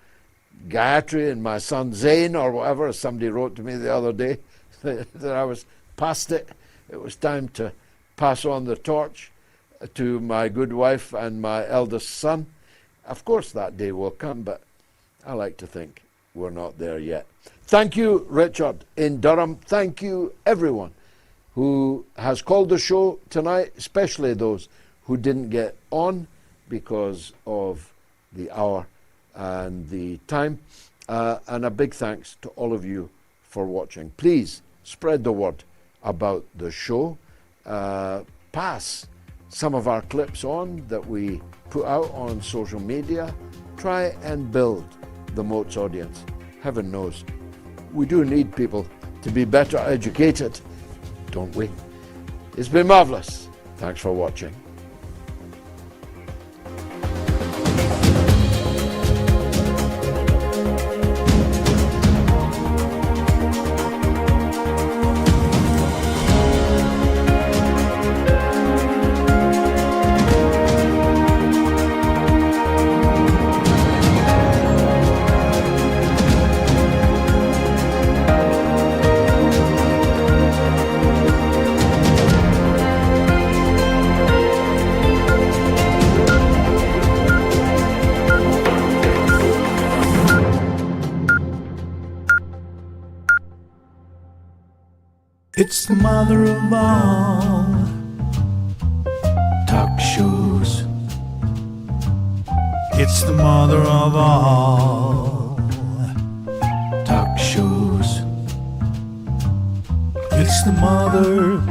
Gayatri and my son Zain or whatever, as somebody wrote to me the other day, that I was past it. It was time to pass on the torch to my good wife and my eldest son. Of course that day will come, but I like to think we're not there yet. Thank you, Richard in Durham. Thank you, everyone who has called the show tonight, especially those who didn't get on because of the hour and the time. And a big thanks to all of you for watching. Please spread the word about the show. Pass some of our clips on that we put out on social media. Try and build the Moats audience. Heaven knows, we do need people to be better educated, don't we? It's been marvelous. Thanks for watching. It's the mother of all talk shows. It's the mother of all talk shows. It's the mother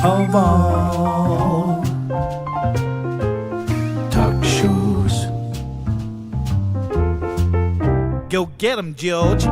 of all talk shows. Go get 'em, George.